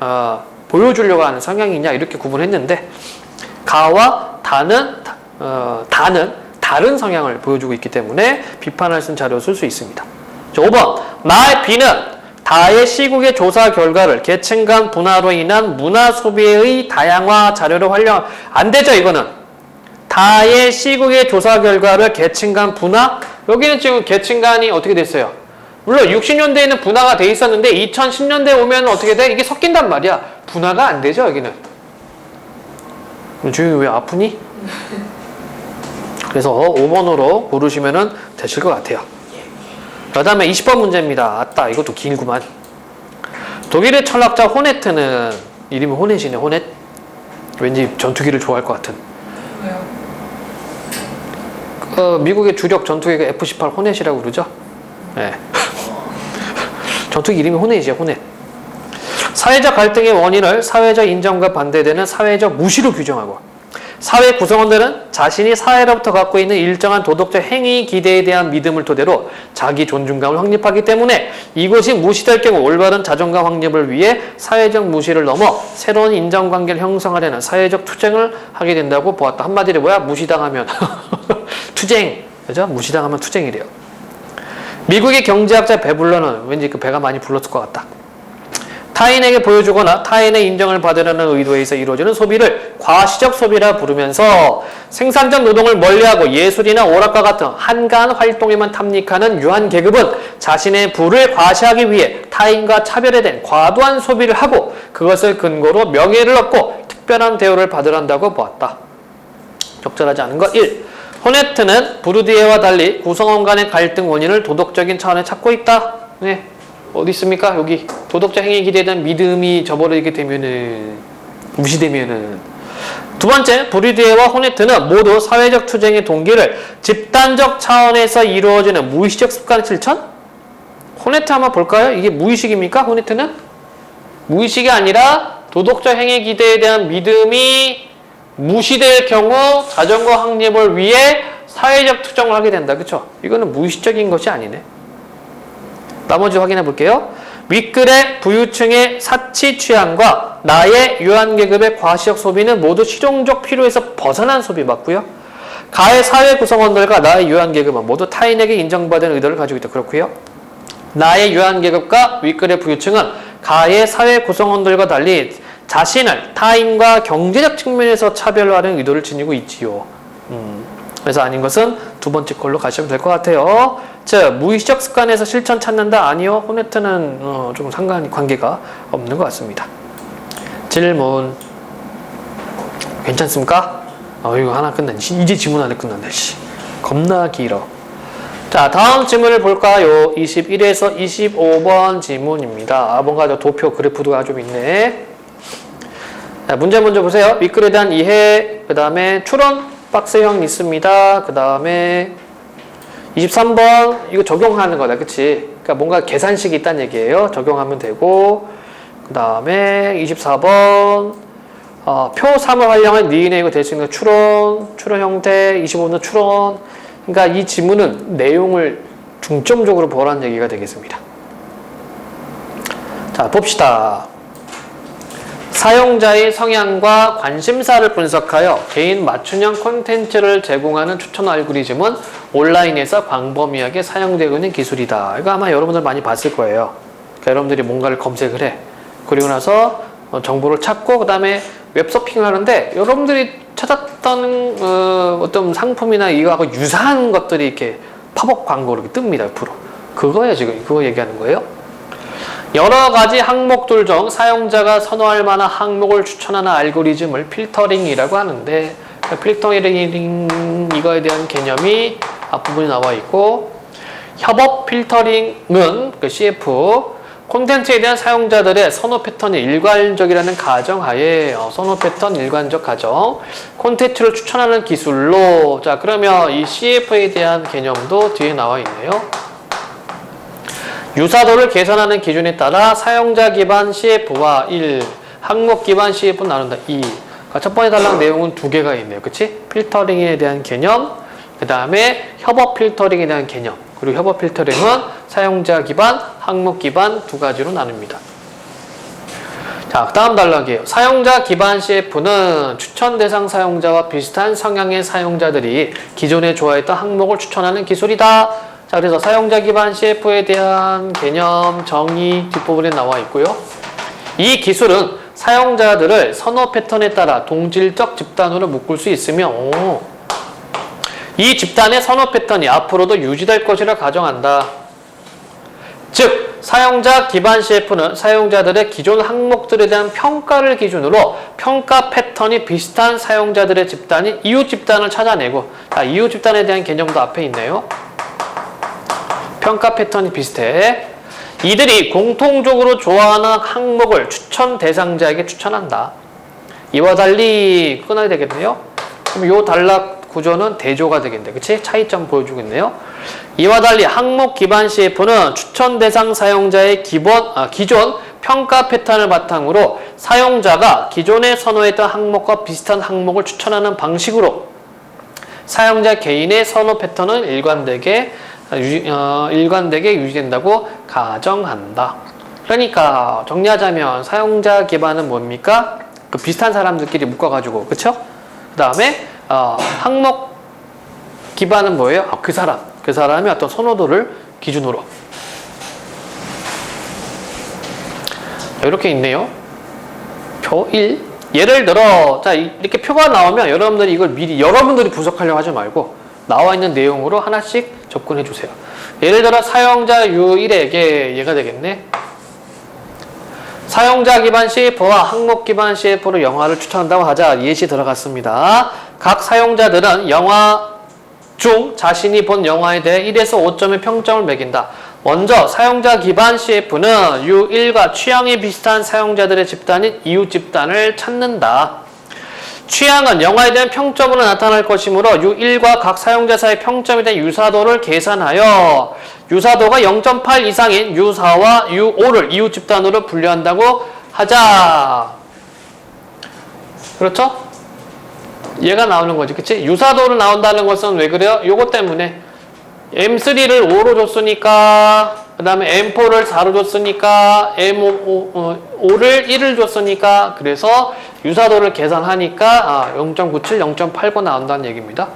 보여주려고 하는 성향이냐 이렇게 구분했는데 가와 다는 다른 성향을 보여주고 있기 때문에 비판할 수 있는 자료를 쓸 수 있습니다. 5번 나의 B는 다의 시국의 조사 결과를 계층 간 분화로 인한 문화 소비의 다양화 자료로 활용 안 되죠. 이거는 다의 시국의 조사 결과를 계층 간 분화 여기는 지금 계층 간이 어떻게 됐어요? 물론 60년대에는 분화가 돼 있었는데 2010년대에 오면 어떻게 돼? 이게 섞인단 말이야. 분화가 안 되죠, 여기는. 주영이 왜 아프니? 그래서 5번으로 고르시면 되실 것 같아요. 그 다음에 20번 문제입니다. 아따, 이것도 길구만. 독일의 철학자 호네트는 이름이 호넷이네, 호넷. 왠지 전투기를 좋아할 것 같은. 왜요? 미국의 주력 전투기가 F-18 호넷이라고 그러죠? 네. 전투기 이름이 호넷이죠, 호넷. 사회적 갈등의 원인을 사회적 인정과 반대되는 사회적 무시로 규정하고 사회 구성원들은 자신이 사회로부터 갖고 있는 일정한 도덕적 행위 기대에 대한 믿음을 토대로 자기 존중감을 확립하기 때문에 이것이 무시될 경우 올바른 자존감 확립을 위해 사회적 무시를 넘어 새로운 인정관계를 형성하려는 사회적 투쟁을 하게 된다고 보았다. 한마디로 뭐야? 무시당하면 투쟁. 그죠? 무시당하면 투쟁이래요. 미국의 경제학자 베블러는 왠지 그 배가 많이 불렀을 것 같다. 타인에게 보여주거나 타인의 인정을 받으려는 의도에서 이루어지는 소비를 과시적 소비라 부르면서 생산적 노동을 멀리하고 예술이나 오락과 같은 한가한 활동에만 탐닉하는 유한 계급은 자신의 부를 과시하기 위해 타인과 차별화된 과도한 소비를 하고 그것을 근거로 명예를 얻고 특별한 대우를 받으란다고 보았다. 적절하지 않은 것 1. 호네트는 부르디에와 달리 구성원 간의 갈등 원인을 도덕적인 차원에 찾고 있다. 네. 어디 있습니까? 여기 도덕적 행위 기대에 대한 믿음이 저버리게 되면은 무시되면은 두 번째, 부르디에와 호네트는 모두 사회적 투쟁의 동기를 집단적 차원에서 이루어지는 무의식적 습관의 실천? 호네트 한번 볼까요? 이게 무의식입니까? 호네트는? 무의식이 아니라 도덕적 행위 기대에 대한 믿음이 무시될 경우 자존감 확립을 위해 사회적 투쟁을 하게 된다. 그쵸? 이거는 무의식적인 것이 아니네. 나머지 확인해 볼게요. 윗글의 부유층의 사치 취향과 나의 유한계급의 과시적 소비는 모두 실용적 필요에서 벗어난 소비 맞고요. 가의 사회 구성원들과 나의 유한계급은 모두 타인에게 인정받은 의도를 가지고 있다. 그렇고요. 나의 유한계급과 윗글의 부유층은 가의 사회 구성원들과 달리 자신을 타인과 경제적 측면에서 차별화하는 의도를 지니고 있지요. 그래서 아닌 것은 두 번째 걸로 가시면 될 것 같아요. 즉, 무의식 습관에서 실천 찾는다? 아니요. 호네트는 좀 관계가 없는 것 같습니다. 질문. 괜찮습니까? 이거 하나 끝났네. 이제 질문 안에 끝났네. 겁나 길어. 자, 다음 질문을 볼까요? 21에서 25번 질문입니다. 뭔가 도표 그래프가 좀 있네. 자, 문제 먼저 보세요. 윗글에 대한 이해, 그 다음에 추론 박스형 있습니다. 그 다음에 23번 이거 적용하는 거다. 그치? 그러니까 뭔가 계산식이 있다는 얘기예요. 적용하면 되고, 그 다음에 24번 표 3을 활용한 니은의 이거 될 수 있는 추론 형태, 25는 추론. 그러니까 이 지문은 내용을 중점적으로 보라는 얘기가 되겠습니다. 자, 봅시다. 사용자의 성향과 관심사를 분석하여 개인 맞춤형 콘텐츠를 제공하는 추천 알고리즘은 온라인에서 광범위하게 사용되고 있는 기술이다. 이거 아마 여러분들 많이 봤을 거예요. 그러니까 여러분들이 뭔가를 검색을 해. 그리고 나서 정보를 찾고 그 다음에 웹서핑을 하는데 여러분들이 찾았던 어떤 상품이나 이거하고 유사한 것들이 이렇게 팝업 광고로 이렇게 뜹니다. 옆으로. 그거예요. 지금 그거 얘기하는 거예요. 여러 가지 항목들 중 사용자가 선호할 만한 항목을 추천하는 알고리즘을 필터링이라고 하는데, 필터링 이거에 대한 개념이 앞부분에 나와 있고, 협업 필터링은 그 CF 콘텐츠에 대한 사용자들의 선호 패턴이 일관적이라는 가정하에 선호 패턴 일관적 가정 콘텐츠를 추천하는 기술로. 자, 그러면 이 CF에 대한 개념도 뒤에 나와 있네요. 유사도를 계산하는 기준에 따라 사용자 기반 CF와 1, 항목 기반 CF 나눈다. 2. 그러니까 첫 번째 달랑 내용은 두 개가 있네요. 그치? 필터링에 대한 개념, 그 다음에 협업 필터링에 대한 개념. 그리고 협업 필터링은 사용자 기반, 항목 기반 두 가지로 나눕니다. 자, 다음 단락이에요. 사용자 기반 CF는 추천 대상 사용자와 비슷한 성향의 사용자들이 기존에 좋아했던 항목을 추천하는 기술이다. 자, 그래서 사용자 기반 CF에 대한 개념, 정의 뒷부분에 나와 있고요. 이 기술은 사용자들을 선호 패턴에 따라 동질적 집단으로 묶을 수 있으며 이 집단의 선호 패턴이 앞으로도 유지될 것이라 가정한다. 즉, 사용자 기반 CF는 사용자들의 기존 항목들에 대한 평가를 기준으로 평가 패턴이 비슷한 사용자들의 집단인 이웃 집단을 찾아내고, 자, 이웃 집단에 대한 개념도 앞에 있네요. 평가 패턴이 비슷해. 이들이 공통적으로 좋아하는 항목을 추천 대상자에게 추천한다. 이와 달리 끊어야 되겠네요. 그럼 이 단락 구조는 대조가 되겠네. 그치? 차이점 보여주고 있네요. 이와 달리 항목 기반 CF는 추천 대상 사용자의 기존 평가 패턴을 바탕으로 사용자가 기존에 선호했던 항목과 비슷한 항목을 추천하는 방식으로 사용자 개인의 선호 패턴은 일관되게 유지된다고 가정한다. 그러니까 정리하자면 사용자 기반은 뭡니까? 그 비슷한 사람들끼리 묶어가지고, 그쵸? 그 다음에 항목 기반은 뭐예요? 그 사람의 어떤 선호도를 기준으로. 이렇게 있네요. 표 1. 예를 들어, 자, 이렇게 표가 나오면 여러분들이 이걸 미리 여러분들이 분석하려고 하지 말고 나와 있는 내용으로 하나씩 접근해 주세요. 예를 들어 사용자 U1에게 얘가 되겠네. 사용자 기반 CF와 항목 기반 CF로 영화를 추천한다고 하자. 예시 들어갔습니다. 각 사용자들은 영화 중 자신이 본 영화에 대해 1에서 5점의 평점을 매긴다. 먼저 사용자 기반 CF는 U1과 취향이 비슷한 사용자들의 집단인 이웃 집단을 찾는다. 취향은 영화에 대한 평점으로 나타날 것이므로 U1과 각 사용자 사이의 평점에 대한 유사도를 계산하여 유사도가 0.8 이상인 U4와 U5를 이웃 집단으로 분류한다고 하자. 그렇죠? 얘가 나오는 거지. 그치? 유사도로 나온다는 것은 왜 그래요? 요거 때문에 M3를 5로 줬으니까, 그 다음에 M4를 4로 줬으니까, M5를 1을 줬으니까, 그래서 유사도를 계산하니까 0.97, 0.89 나온다는 얘기입니다.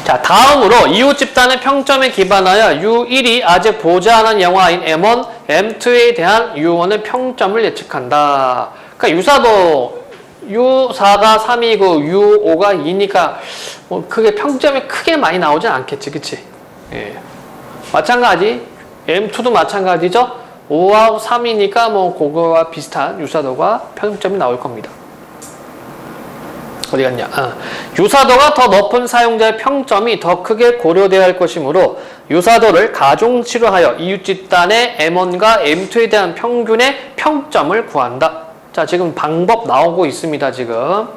자, 다음으로 이웃 집단의 평점에 기반하여 U1이 아직 보지 않은 영화인 M1, M2에 대한 U1의 평점을 예측한다. 그러니까 유사도 U4가 3이고 U5가 2니까 뭐 크게 평점이 크게 많이 나오진 않겠지, 그치? 예. 마찬가지 M2도 마찬가지죠. 5하고 3이니까 뭐 그거와 비슷한 유사도가 평점이 나올 겁니다. 어디 갔냐? 유사도가 더 높은 사용자의 평점이 더 크게 고려되어야 할 것이므로 유사도를 가중치료하여 이웃 집단의 M1과 M2에 대한 평균의 평점을 구한다. 자, 지금 방법 나오고 있습니다, 지금.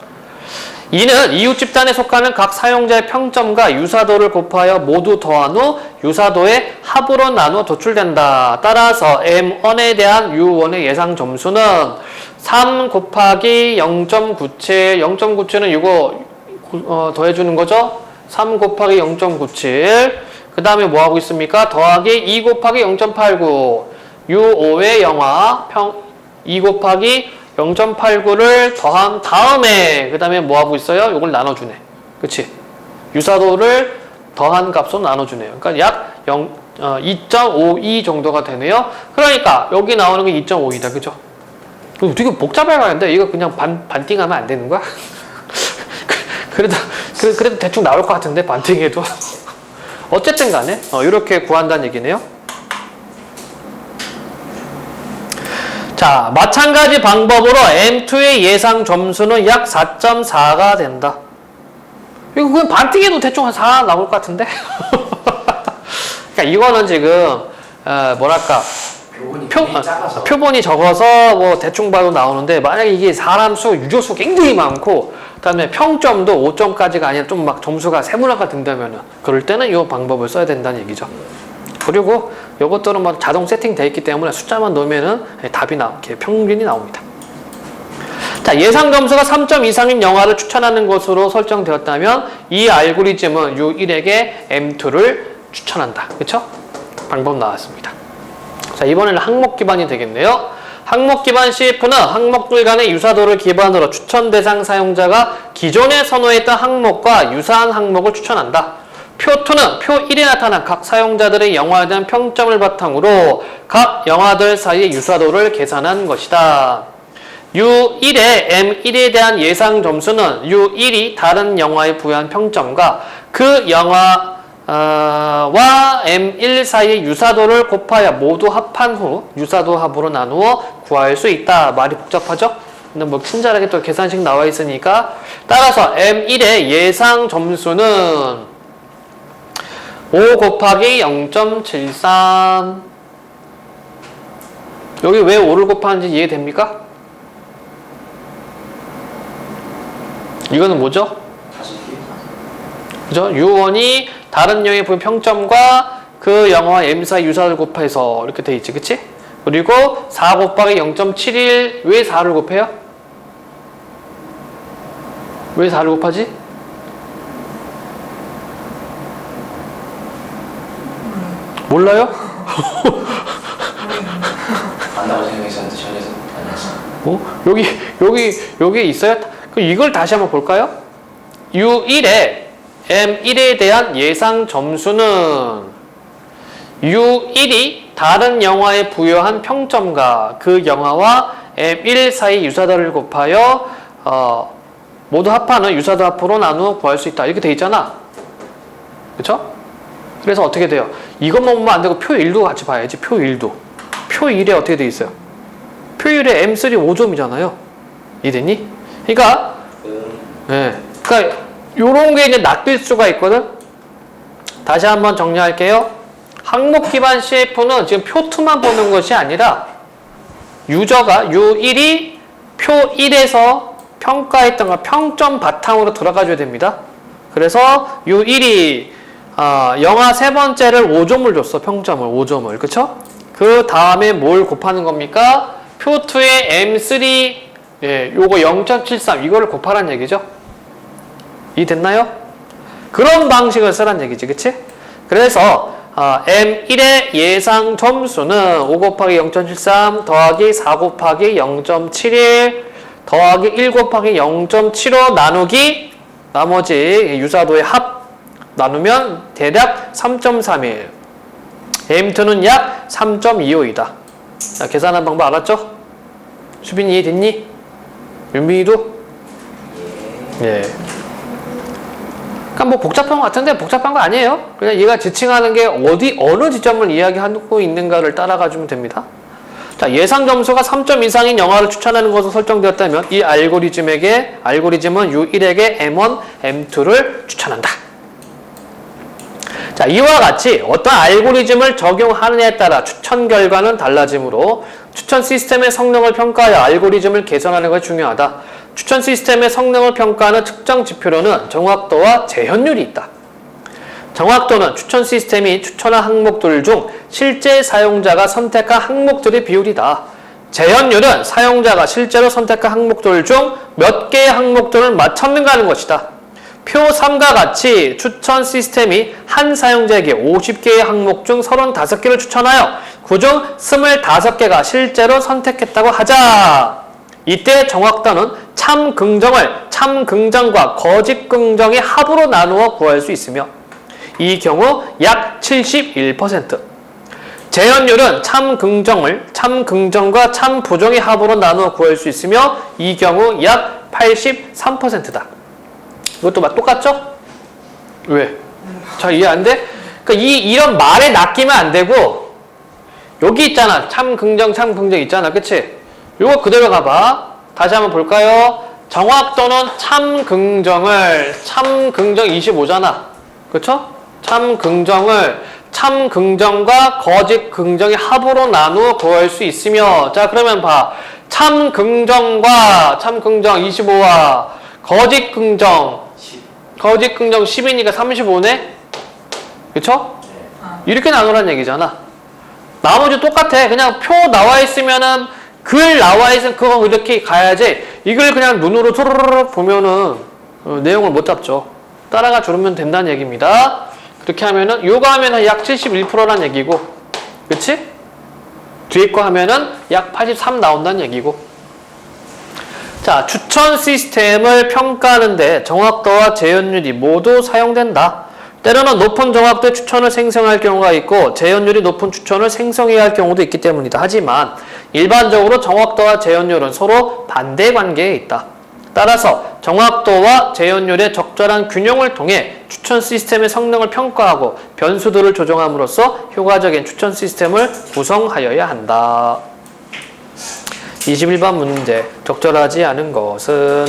이는 이웃 집단에 속하는 각 사용자의 평점과 유사도를 곱하여 모두 더한 후 유사도의 합으로 나누어 도출된다. 따라서 M1에 대한 U1의 예상 점수는 3 곱하기 0.97, 0.97은 이거 더해주는 거죠? 3 곱하기 0.97. 그 다음에 뭐 하고 있습니까? 더하기 2 곱하기 0.89. U5의 영화 2 곱하기 0.89를 더한 다음에 그 다음에 뭐 하고 있어요? 이걸 나눠주네. 그치? 유사도를 더한 값으로 나눠주네요. 그러니까 약 2.52 정도가 되네요. 그러니까 여기 나오는 게 2.5이다. 그죠? 되게 복잡해 가는데 이거 그냥 반띵하면 안 되는 거야? 그래도 대충 나올 것 같은데 반띵해도. 어쨌든 간에 이렇게 구한다는 얘기네요. 자, 마찬가지 방법으로 M2의 예상 점수는 약 4.4가 된다. 이거 그냥 반띵해도 대충 한 4 나올 것 같은데? 그러니까 이거는 지금 뭐랄까 표본이 적어서 뭐 대충 봐도 나오는데 만약에 이게 사람 수, 유저수 굉장히 많고 그다음에 평점도 5점까지가 아니라 좀 막 점수가 세분화가 된다면은 그럴 때는 이 방법을 써야 된다는 얘기죠. 그리고 이것들은 뭐 자동 세팅되어 있기 때문에 숫자만 넣으면은 답이 이렇게 평균이 나옵니다. 자, 예상 점수가 3점 이상인 영화를 추천하는 것으로 설정되었다면 이 알고리즘은 U1에게 M2를 추천한다. 그쵸? 방법 나왔습니다. 자, 이번에는 항목 기반이 되겠네요. 항목 기반 CF는 항목들 간의 유사도를 기반으로 추천 대상 사용자가 기존에 선호했던 항목과 유사한 항목을 추천한다. 표2는 표 1에 나타난 각 사용자들의 영화에 대한 평점을 바탕으로 각 영화들 사이의 유사도를 계산한 것이다. U1의 M1에 대한 예상 점수는 U1이 다른 영화에 부여한 평점과 그 영화와 M1 사이의 유사도를 곱하여 모두 합한 후 유사도 합으로 나누어 구할 수 있다. 말이 복잡하죠? 근데 뭐 친절하게 또 계산식 나와 있으니까 따라서 M1의 예상 점수는 5 곱하기 0.73. 여기 왜 5를 곱하는지 이해됩니까? 이거는 뭐죠? 그죠? U1이 다른 영화의 평점과 그 영화와 M 사이 유사를 곱해서 이렇게 돼 있지, 그치? 그리고 4 곱하기 0.71. 왜 4를 곱해요? 왜 4를 곱하지? 몰라요? 안다고 생각했었는데 전혀 아니었어. 여기 있어요? 그럼 이걸 다시 한번 볼까요? U1의 M1에 대한 예상 점수는 U1이 다른 영화에 부여한 평점과 그 영화와 M1 사이 유사도를 곱하여 모두 합하는 유사도 합으로 나누어 구할 수 있다. 이렇게 돼 있잖아. 그쵸? 그래서 어떻게 돼요? 이것만 보면 안 되고 표 1도 같이 봐야지. 표 1도. 표 1에 어떻게 돼 있어요? 표 1에 M3 5점이잖아요. 이해됐니? 그러니까 그러니까 요런 게 이제 낚일 수가 있거든. 다시 한번 정리할게요. 항목 기반 CF는 지금 표2만 보는 것이 아니라 유저가 U1이 표 1에서 평가했던 거 평점 바탕으로 들어가줘야 됩니다. 그래서 U1이 영화 세 번째를 5점을 줬어. 평점을 5점을. 그쵸? 그 다음에 뭘 곱하는 겁니까? 표2의 M3 요거 0.73 이거를 곱하라는 얘기죠. 이해됐나요? 그런 방식을 쓰란 얘기지. 그치? 그래서 M1의 예상 점수는 5 곱하기 0.73 더하기 4 곱하기 0.71 더하기 1 곱하기 0.75 나누기 나머지 유사도의 합 나누면 대략 3.31. M2는 약 3.25이다. 자, 계산하는 방법 알았죠? 수빈이 이해됐니? 윤빈이도? 예. 그러니까 뭐 복잡한 것 같은데 복잡한 거 아니에요. 그냥 얘가 지칭하는 게 어느 지점을 이야기하고 있는가를 따라가 주면 됩니다. 자, 예상 점수가 3점 이상인 영화를 추천하는 것으로 설정되었다면 이 알고리즘은 U1에게 M1, M2를 추천한다. 자, 이와 같이 어떤 알고리즘을 적용하느냐에 따라 추천 결과는 달라지므로 추천 시스템의 성능을 평가하여 알고리즘을 개선하는 것이 중요하다. 추천 시스템의 성능을 평가하는 측정 지표로는 정확도와 재현율이 있다. 정확도는 추천 시스템이 추천한 항목들 중 실제 사용자가 선택한 항목들의 비율이다. 재현율은 사용자가 실제로 선택한 항목들 중 몇 개의 항목들을 맞췄는가 하는 것이다. 표 3과 같이 추천 시스템이 한 사용자에게 50개의 항목 중 35개를 추천하여 그중 25개가 실제로 선택했다고 하자. 이때 정확도는 참 긍정과 거짓 긍정의 합으로 나누어 구할 수 있으며 이 경우 약 71%. 재현율은 참 긍정과 참 부정의 합으로 나누어 구할 수 있으며 이 경우 약 83%다. 이것도 똑같죠? 왜? 잘 이해 안 돼? 그러니까 이런 말에 낚이면 안 되고 여기 있잖아. 참 긍정 있잖아. 그치? 이거 그대로 가봐. 다시 한번 볼까요? 정확도는 참 긍정 25잖아. 그쵸? 참 긍정과 거짓 긍정의 합으로 나누어 구할 수 있으며 자 그러면 봐. 참 긍정 25와 거짓 긍정 10이니까 35네? 그쵸? 이렇게 나누란 얘기잖아. 나머지 똑같아. 그냥 표 나와 있으면은 글 나와 있으면 그거 이렇게 가야지. 이걸 그냥 눈으로 토르르륵 보면은 내용을 못 잡죠. 따라가 주면 된다는 얘기입니다. 그렇게 하면은 요거 하면은 약 71%란 얘기고, 그치? 뒤에 거 하면은 약 83 나온다는 얘기고. 자, 추천 시스템을 평가하는데 정확도와 재현율이 모두 사용된다. 때로는 높은 정확도의 추천을 생성할 경우가 있고 재현율이 높은 추천을 생성해야 할 경우도 있기 때문이다. 하지만 일반적으로 정확도와 재현율은 서로 반대 관계에 있다. 따라서 정확도와 재현율의 적절한 균형을 통해 추천 시스템의 성능을 평가하고 변수들을 조정함으로써 효과적인 추천 시스템을 구성하여야 한다. 21번 문제. 적절하지 않은 것은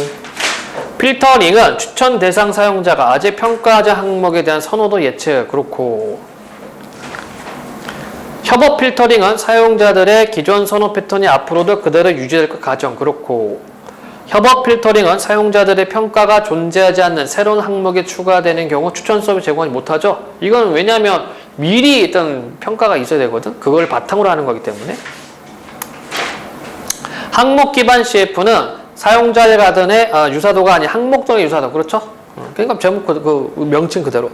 필터링은 추천 대상 사용자가 아직 평가하자 항목에 대한 선호도 예측. 그렇고 협업 필터링은 사용자들의 기존 선호 패턴이 앞으로도 그대로 유지될 것 가정. 그렇고 협업 필터링은 사용자들의 평가가 존재하지 않는 새로운 항목이 추가되는 경우 추천 서비스 제공하지 못하죠. 이건 왜냐하면 미리 일단 평가가 있어야 되거든. 그걸 바탕으로 하는 거기 때문에. 항목 기반 CF는 사용자의 가든의 유사도가 아닌 항목동의 유사도. 그렇죠? 그러니까 제목 그 명칭 그대로.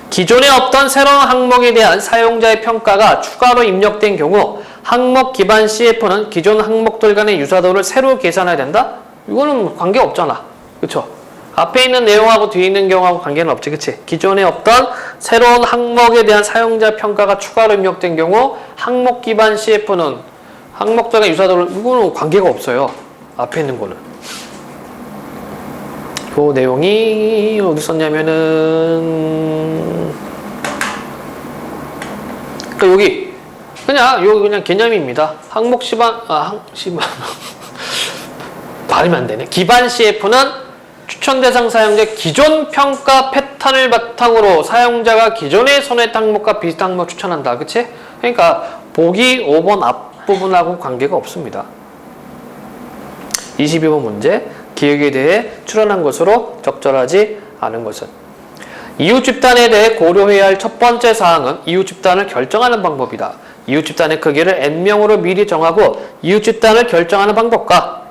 기존에 없던 새로운 항목에 대한 사용자의 평가가 추가로 입력된 경우 항목 기반 CF는 기존 항목들 간의 유사도를 새로 계산해야 된다? 이거는 관계가 없잖아. 그쵸? 앞에 있는 내용하고 뒤에 있는 경우하고 관계는 없지. 그치? 기존에 없던 새로운 항목에 대한 사용자 평가가 추가로 입력된 경우 항목 기반 CF는 항목들 간의 유사도를 이거는 관계가 없어요. 앞에 있는 거는. 그 내용이 어디 썼냐면은 그러니까 여기 그냥 개념입니다. 항목 시반 발음이 안 되네. 기반 CF는 추천 대상 사용자의 기존 평가 패턴을 바탕으로 사용자가 기존에 선호했던 항목과 비슷한 항목을 추천한다. 그치? 그러니까 보기 5번 앞부분하고 관계가 없습니다. 22번 문제. 기획에 대해 추론한 것으로 적절하지 않은 것은 이웃 집단에 대해 고려해야 할 첫 번째 사항은 이웃 집단을 결정하는 방법이다. 이웃 집단의 크기를 n명으로 미리 정하고 이웃 집단을 결정하는 방법과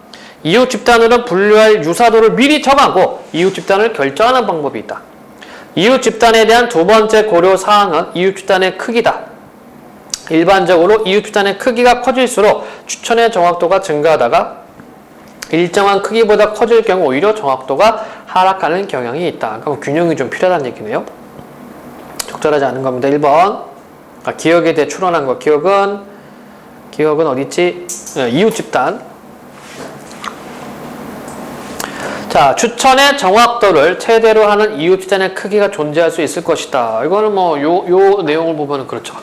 이웃 집단으로 분류할 유사도를 미리 정하고 이웃 집단을 결정하는 방법이 있다. 이웃 집단에 대한 두 번째 고려 사항은 이웃 집단의 크기다. 일반적으로 이웃 집단의 크기가 커질수록 추천의 정확도가 증가하다가 일정한 크기보다 커질 경우 오히려 정확도가 하락하는 경향이 있다. 그럼 균형이 좀 필요하다는 얘기네요. 적절하지 않은 겁니다. 1번. 기억에 대해 추론한 거. 기억은 어디 있지? 이웃 집단. 자, 추천의 정확도를 최대로 하는 이웃 집단의 크기가 존재할 수 있을 것이다. 이거는 뭐 요 내용을 보면은 그렇죠.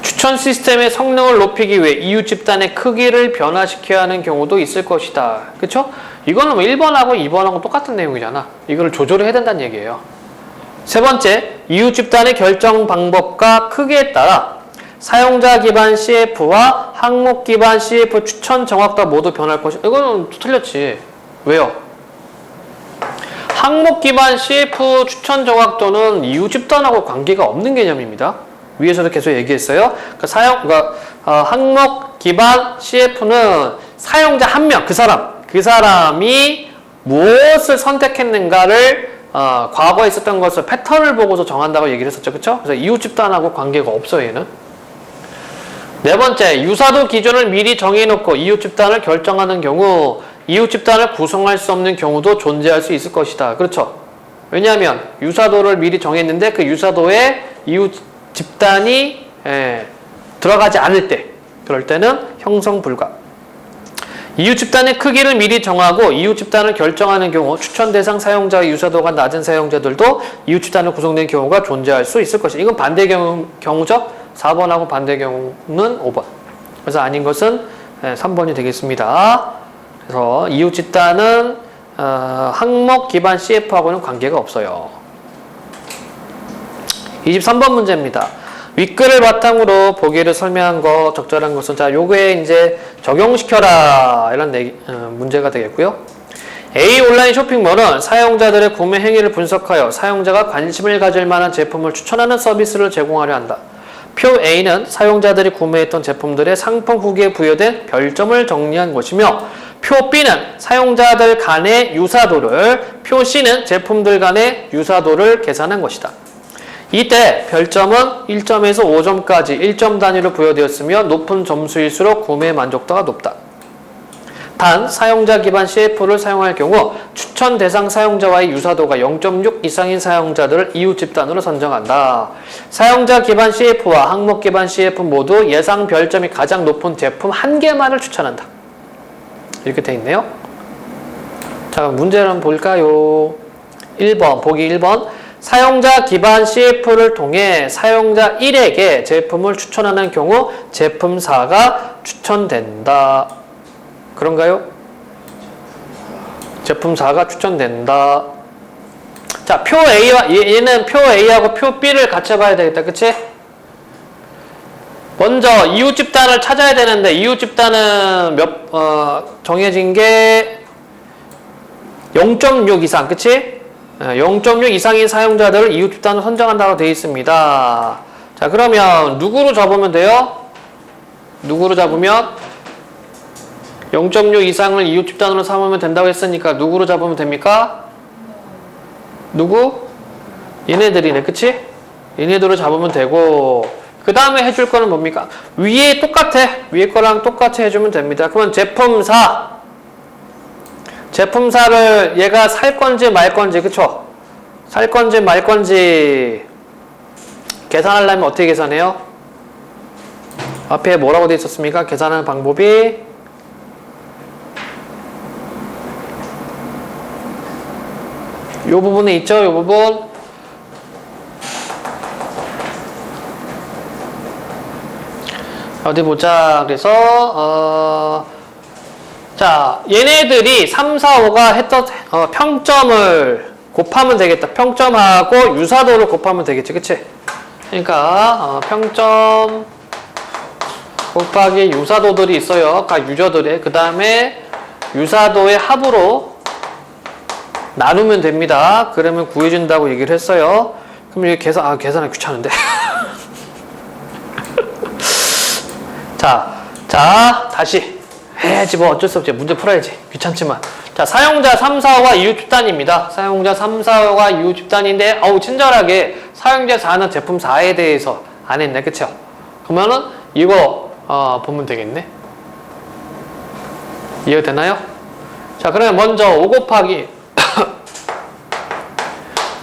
추천 시스템의 성능을 높이기 위해 이웃 집단의 크기를 변화시켜야 하는 경우도 있을 것이다. 그쵸? 이거는 뭐 1번하고 2번하고 똑같은 내용이잖아. 이걸 조절해야 된다는 얘기예요. 세 번째, 이웃 집단의 결정 방법과 크기에 따라 사용자 기반 CF와 항목 기반 CF 추천 정확도가 모두 변할 것이다. 이거는 틀렸지. 왜요? 항목 기반 CF 추천 정확도는 이웃 집단하고 관계가 없는 개념입니다. 위에서도 계속 얘기했어요. 항목 기반 CF는 사용자 한 명, 그 사람이 무엇을 선택했는가를 과거에 있었던 것을 패턴을 보고서 정한다고 얘기를 했었죠. 그쵸? 그래서 이웃 집단하고 관계가 없어요, 얘는. 네 번째, 유사도 기준을 미리 정해놓고 이웃 집단을 결정하는 경우 이웃 집단을 구성할 수 없는 경우도 존재할 수 있을 것이다. 그렇죠? 왜냐하면 유사도를 미리 정했는데 그 유사도에 이웃 집단이 들어가지 않을 때, 그럴 때는 형성 불가. 이웃 집단의 크기를 미리 정하고 이웃 집단을 결정하는 경우 추천 대상 사용자의 유사도가 낮은 사용자들도 이웃 집단으로 구성된 경우가 존재할 수 있을 것이다. 이건 반대 경우죠. 4번하고 반대 경우는 5번. 그래서 아닌 것은 3번이 되겠습니다. 그래서 이웃 집단은 항목 기반 CF하고는 관계가 없어요. 23번 문제입니다. 윗글을 바탕으로 보기를 설명한 거 적절한 것은 자 요거에 이제 적용시켜라 이런 문제가 되겠고요. A 온라인 쇼핑몰은 사용자들의 구매 행위를 분석하여 사용자가 관심을 가질 만한 제품을 추천하는 서비스를 제공하려 한다. 표 A는 사용자들이 구매했던 제품들의 상품 후기에 부여된 별점을 정리한 것이며 표 B는 사용자들 간의 유사도를, 표 C는 제품들 간의 유사도를 계산한 것이다. 이때 별점은 1점에서 5점까지 1점 단위로 부여되었으며 높은 점수일수록 구매 만족도가 높다. 단, 사용자 기반 CF를 사용할 경우 추천 대상 사용자와의 유사도가 0.6 이상인 사용자들을 이웃 집단으로 선정한다. 사용자 기반 CF와 항목 기반 CF 모두 예상 별점이 가장 높은 제품 한 개만을 추천한다. 이렇게 돼 있네요. 자, 문제를 한번 볼까요? 1번, 보기 1번. 사용자 기반 CF를 통해 사용자 1에게 제품을 추천하는 경우 제품 4가 추천된다. 그런가요? 제품 4가 추천된다. 자, 표 A와 얘는 표 A하고 표 B를 같이 봐야 되겠다. 그치? 먼저 이웃 집단을 찾아야 되는데 이웃 집단은 정해진 게 0.6 이상. 그치? 0.6 이상인 사용자들을 이웃 집단으로 선정한다고 되어 있습니다. 자, 그러면 누구로 잡으면 돼요? 누구로 잡으면 0.6 이상을 이웃 집단으로 삼으면 된다고 했으니까 누구로 잡으면 됩니까? 누구? 얘네들이네. 그치? 얘네들로 잡으면 되고 그 다음에 해줄 거는 뭡니까? 위에 똑같아. 위에 거랑 똑같이 해주면 됩니다. 그러면 제품4 얘가 살 건지 말 건지, 그쵸? 살 건지 말 건지 계산하려면 어떻게 계산해요? 앞에 뭐라고 되어 있었습니까? 계산하는 방법이 요 부분에 있죠? 요 부분 어디 보자. 그래서 자, 얘네들이 3, 4, 5가 했던 평점을 곱하면 되겠다. 평점하고 유사도를 곱하면 되겠지. 그치? 그러니까 평점 곱하기 유사도들이 있어요. 각 유저들의. 그 다음에 유사도의 합으로 나누면 됩니다. 그러면 구해준다고 얘기를 했어요. 그럼 이게 계산하기 귀찮은데. 자, 다시. 해야지 뭐 어쩔 수 없지. 문제 풀어야지. 귀찮지만. 자, 사용자 3, 4, 5가 이웃 집단입니다. 사용자 3, 4, 5가 이웃 집단인데 친절하게 사용자 4는 제품 4에 대해서 안 했네. 그쵸? 그러면은 이거 보면 되겠네. 이해되나요? 자, 그러면 먼저 5 곱하기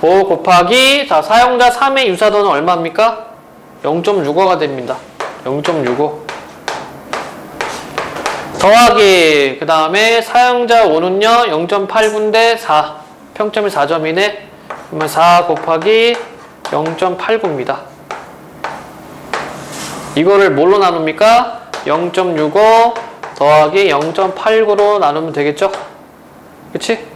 5 곱하기 자 사용자 3의 유사도는 얼마입니까? 0.65가 됩니다. 0.65 더하기 그 다음에 사용자 5는요 0.89인데 4 평점이 4점이네. 그러면 4 곱하기 0.89입니다. 이거를 뭘로 나눕니까? 0.65 더하기 0.89로 나누면 되겠죠? 그치?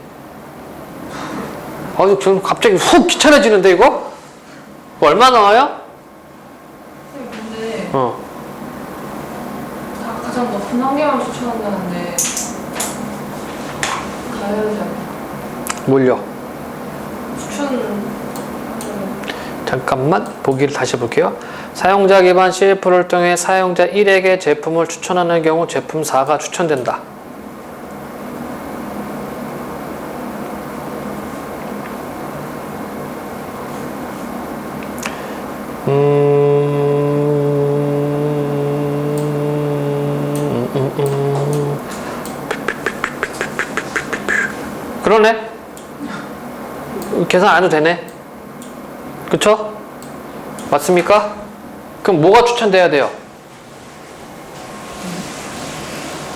좀 갑자기 훅 귀찮아지는데 이거? 얼마 나와요? 근데 어. 가장 높은 한계만 추천한다는데 가야지 않나? 뭘요? 추천 잠깐만 보기를 다시 볼게요. 사용자 기반 CF를 통해 사용자 1에게 제품을 추천하는 경우 제품 4가 추천된다. 그러네. 계산 안 해도 되네. 그쵸? 맞습니까? 그럼 뭐가 추천돼야 돼요?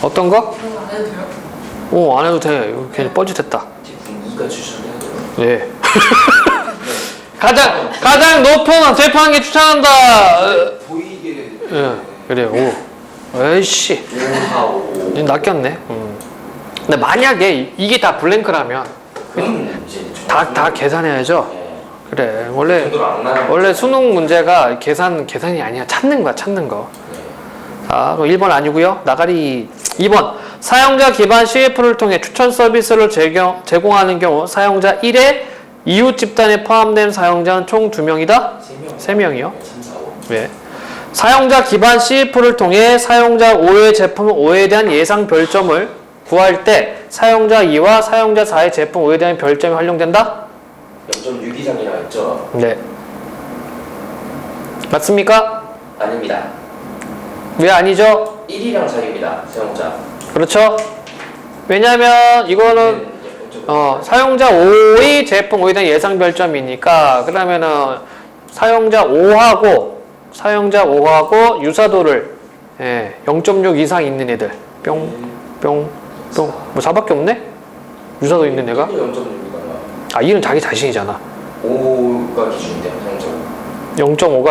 어떤 거? 그런 거안 해도 돼요? 안 해도 돼. 이거 괜히 뻘짓했다. 제품 2가 추천해야 돼요. 네. 가장 높은 제품 한 개 추천한다. 보이게. 예, 그래. 5. 에이씨. 5. 낚였네. 근데 만약에 이게 다 블랭크라면 그럼 이제 다 계산해야죠. 네. 그래. 원래 수능 문제가 계산이 아니야. 찾는 거야, 찾는 거. 네. 자, 그럼 1번 아니고요. 나가리 2번. 사용자 기반 CF를 통해 추천 서비스를 제공하는 경우 사용자 1의 이웃 집단에 포함된 사용자는 총 2명이다? 3명이요. 3, 4, 5. 네. 사용자 기반 CF를 통해 사용자 5의 제품 5에 대한 예상 별점을 구할 때 사용자 2와 사용자 4의 제품 5에 대한 별점이 활용된다? 0.6 이상이라고 했죠? 네. 맞습니까? 아닙니다. 왜 아니죠? 1이랑 4입니다. 사용자. 그렇죠? 왜냐면 이거는 사용자 5의 제품 5에 대한 예상 별점이니까 그러면은 사용자 5하고 유사도를 0.6 이상 있는 애들 뭐 4밖에 없네? 유사도 있는 애가? 0.6이잖아. 1은 자기 자신이잖아. 5가 기준인데요, 사용자 5.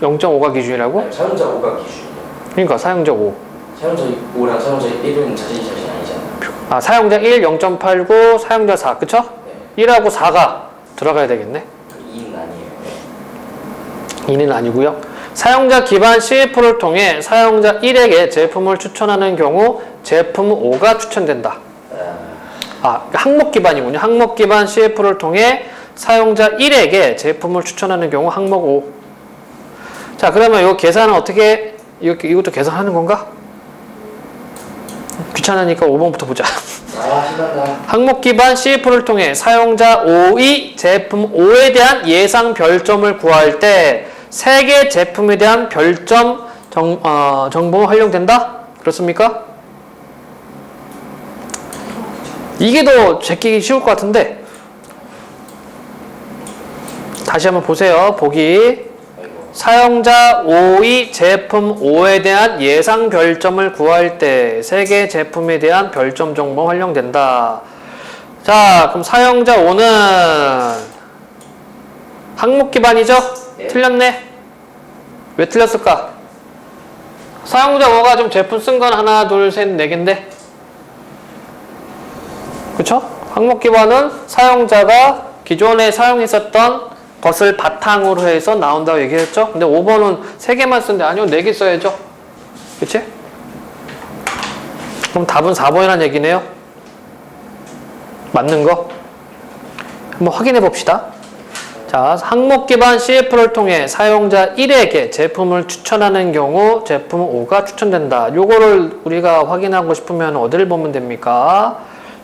0.5가 기준이라고? 아니, 사용자 5가 기준이에요. 그러니까 사용자 5. 사용자 5랑 사용자 1은 자신 아니잖아. 사용자 1 0.89, 사용자 4. 그쵸? 네. 1하고 4가 들어가야 되겠네. 2는 아니에요. 네. 2는 아니고요. 사용자 기반 CF를 통해 사용자 1에게 제품을 추천하는 경우 제품 5가 추천된다. 항목 기반이군요. 항목 기반 CF를 통해 사용자 1에게 제품을 추천하는 경우 항목 5. 자, 그러면 이거 계산은 어떻게, 이것도 계산하는 건가? 귀찮으니까 5번부터 보자. 신난다. 항목 기반 CF를 통해 사용자 5의 제품 5에 대한 예상 별점을 구할 때 3개 제품에 대한 별점 정보가 활용된다? 그렇습니까? 이게 더 제끼기 쉬울 것 같은데 다시 한번 보세요. 보기 사용자 5의 제품 5에 대한 예상 별점을 구할 때 3개 제품에 대한 별점 정보가 활용된다. 자, 그럼 사용자 5는 항목 기반이죠? 네. 틀렸네. 왜 틀렸을까? 사용자 5가 좀 제품 쓴 건 하나, 둘, 셋, 네 개인데. 그쵸? 항목 기반은 사용자가 기존에 사용했었던 것을 바탕으로 해서 나온다고 얘기했죠? 근데 5번은 3개만 쓰는데 아니요, 4개 써야죠. 그치? 그럼 답은 4번이라는 얘기네요. 맞는 거? 한번 확인해 봅시다. 자, 항목 기반 CF를 통해 사용자 1에게 제품을 추천하는 경우 제품 5가 추천된다. 요거를 우리가 확인하고 싶으면 어디를 보면 됩니까?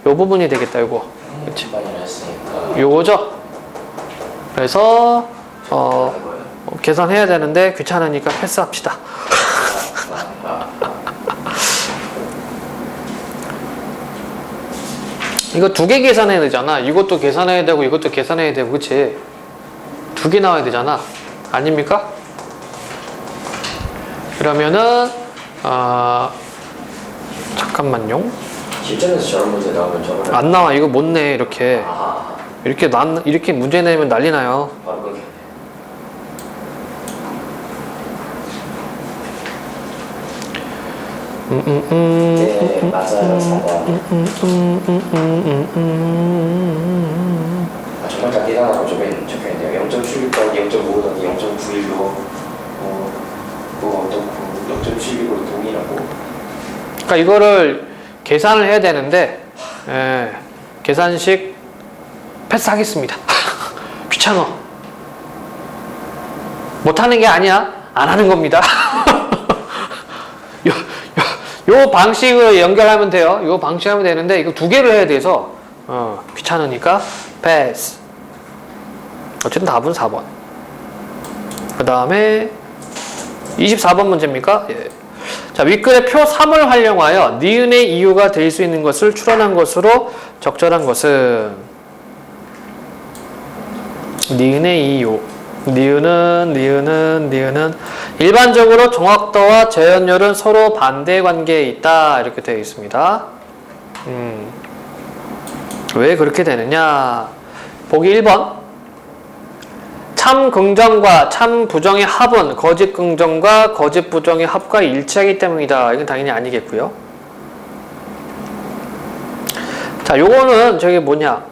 요 부분이 되겠다, 요거. 그치? 요거죠? 그래서 계산해야 되는데 귀찮으니까 패스합시다. 이거 두 개 계산해야 되잖아. 이것도 계산해야 되고 이것도 계산해야 되고, 그치? 두 개 나와야 되잖아. 아닙니까? 그러면은 잠깐만요. 실전에서 저런 문제 나오면 저거는 안 나와. 이거 못 내. 이렇게 아 이렇게 문제 내면 난리 나요. 바로 그렇게 네 맞아요 4번 아, 정말 다 계산하고 적혀있네요 0.76 더하기 0.5 더하기 0.91로 그거 어떻고 0.76으로 동일하고 그러니까 이거를 계산을 해야 되는데 예, 계산식 패스하겠습니다. 귀찮아. 못하는 게 아니야. 안 하는 겁니다. 요 방식을 연결하면 돼요. 요 방식 하면 되는데 이거 두 개를 해야 돼서 귀찮으니까 패스. 어쨌든 답은 4번. 그 다음에 24번 문제입니까? 예. 자, 윗글의 표 3을 활용하여 니은의 이유가 될 수 있는 것을 추론한 것으로 적절한 것은 니은의 이유. 니은은 일반적으로 정확도와 재현율은 서로 반대 관계에 있다. 이렇게 되어 있습니다. 왜 그렇게 되느냐? 보기 1번. 참 긍정과 참 부정의 합은 거짓 긍정과 거짓 부정의 합과 일치하기 때문이다. 이건 당연히 아니겠고요. 자, 요거는 저기 뭐냐?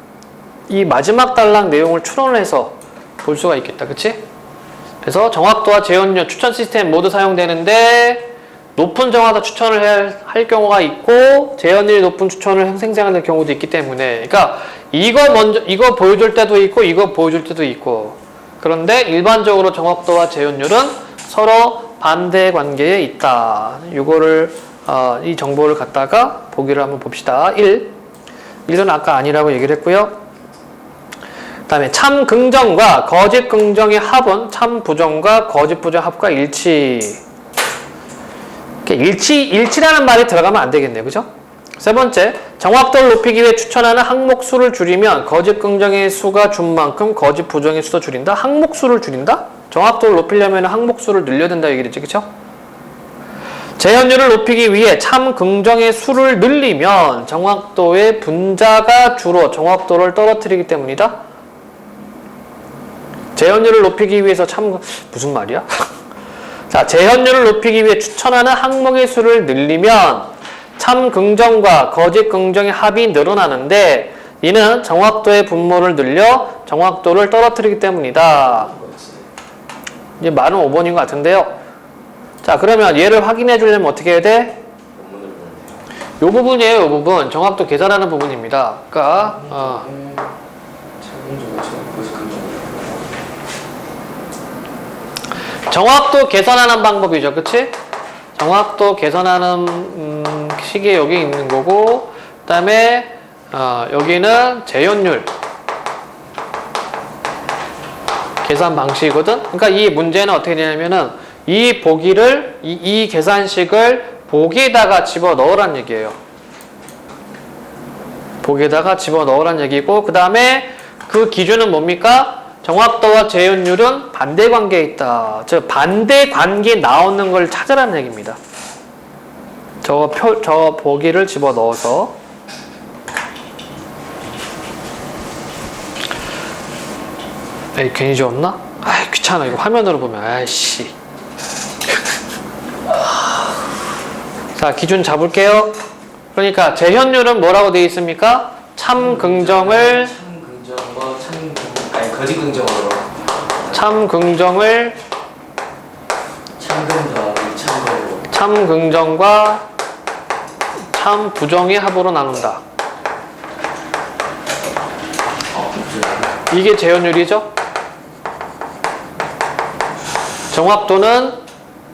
이 마지막 단락 내용을 추론을 해서 볼 수가 있겠다. 그치? 그래서 정확도와 재현율 추천 시스템 모두 사용되는데 높은 정확도 추천을 할 경우가 있고 재현율이 높은 추천을 생성하는 경우도 있기 때문에 그러니까 이거 보여줄 때도 있고 이거 보여줄 때도 있고 그런데 일반적으로 정확도와 재현율은 서로 반대 관계에 있다. 이거를 이 정보를 갖다가 보기를 한번 봅시다. 1은 아까 아니라고 얘기를 했고요. 그 다음에 참 긍정과 거짓 긍정의 합은 참 부정과 거짓 부정 합과 일치. 일치라는 말이 들어가면 안 되겠네요. 그죠? 세 번째, 정확도를 높이기 위해 추천하는 항목 수를 줄이면 거짓 긍정의 수가 준 만큼 거짓 부정의 수도 줄인다? 항목 수를 줄인다? 정확도를 높이려면 항목 수를 늘려야 된다 얘기겠지. 그쵸? 재현율을 높이기 위해 참 긍정의 수를 늘리면 정확도의 분자가 줄어 정확도를 떨어뜨리기 때문이다? 재현율을 높이기 위해서 무슨 말이야? 자, 재현율을 높이기 위해 추천하는 항목의 수를 늘리면 참 긍정과 거짓 긍정의 합이 늘어나는데 이는 정확도의 분모를 늘려 정확도를 떨어뜨리기 때문이다. 이제 말은 5번인 것 같은데요. 자, 그러면 얘를 확인해 주려면 어떻게 해야 돼? 요 부분이에요. 요 부분. 정확도 계산하는 부분입니다. 그러니까 정확도 계산하는 방법이죠. 그치? 정확도 계산하는 식이 여기 있는 거고 그 다음에 여기는 재현율 계산 방식이거든. 그러니까 이 문제는 어떻게 되냐면은 이 보기를 이 계산식을 보기에다가 집어넣으란 얘기예요. 보기에다가 집어넣으란 얘기고 그 다음에 그 기준은 뭡니까? 정확도와 재현율은 반대 관계에 있다. 즉 반대 관계에 나오는 걸 찾으라는 얘기입니다. 저 보기를 집어넣어서 에이 괜히 지웠나? 아이 귀찮아. 이거 화면으로 보면 아이씨. 자, 기준 잡을게요. 그러니까 재현율은 뭐라고 되어 있습니까? 참 긍정을 거짓 긍정으로 참 긍정을 참금 더하기 참금으로 참 긍정과 참 부정의 합으로 나눈다. 이게 재현율이죠? 정확도는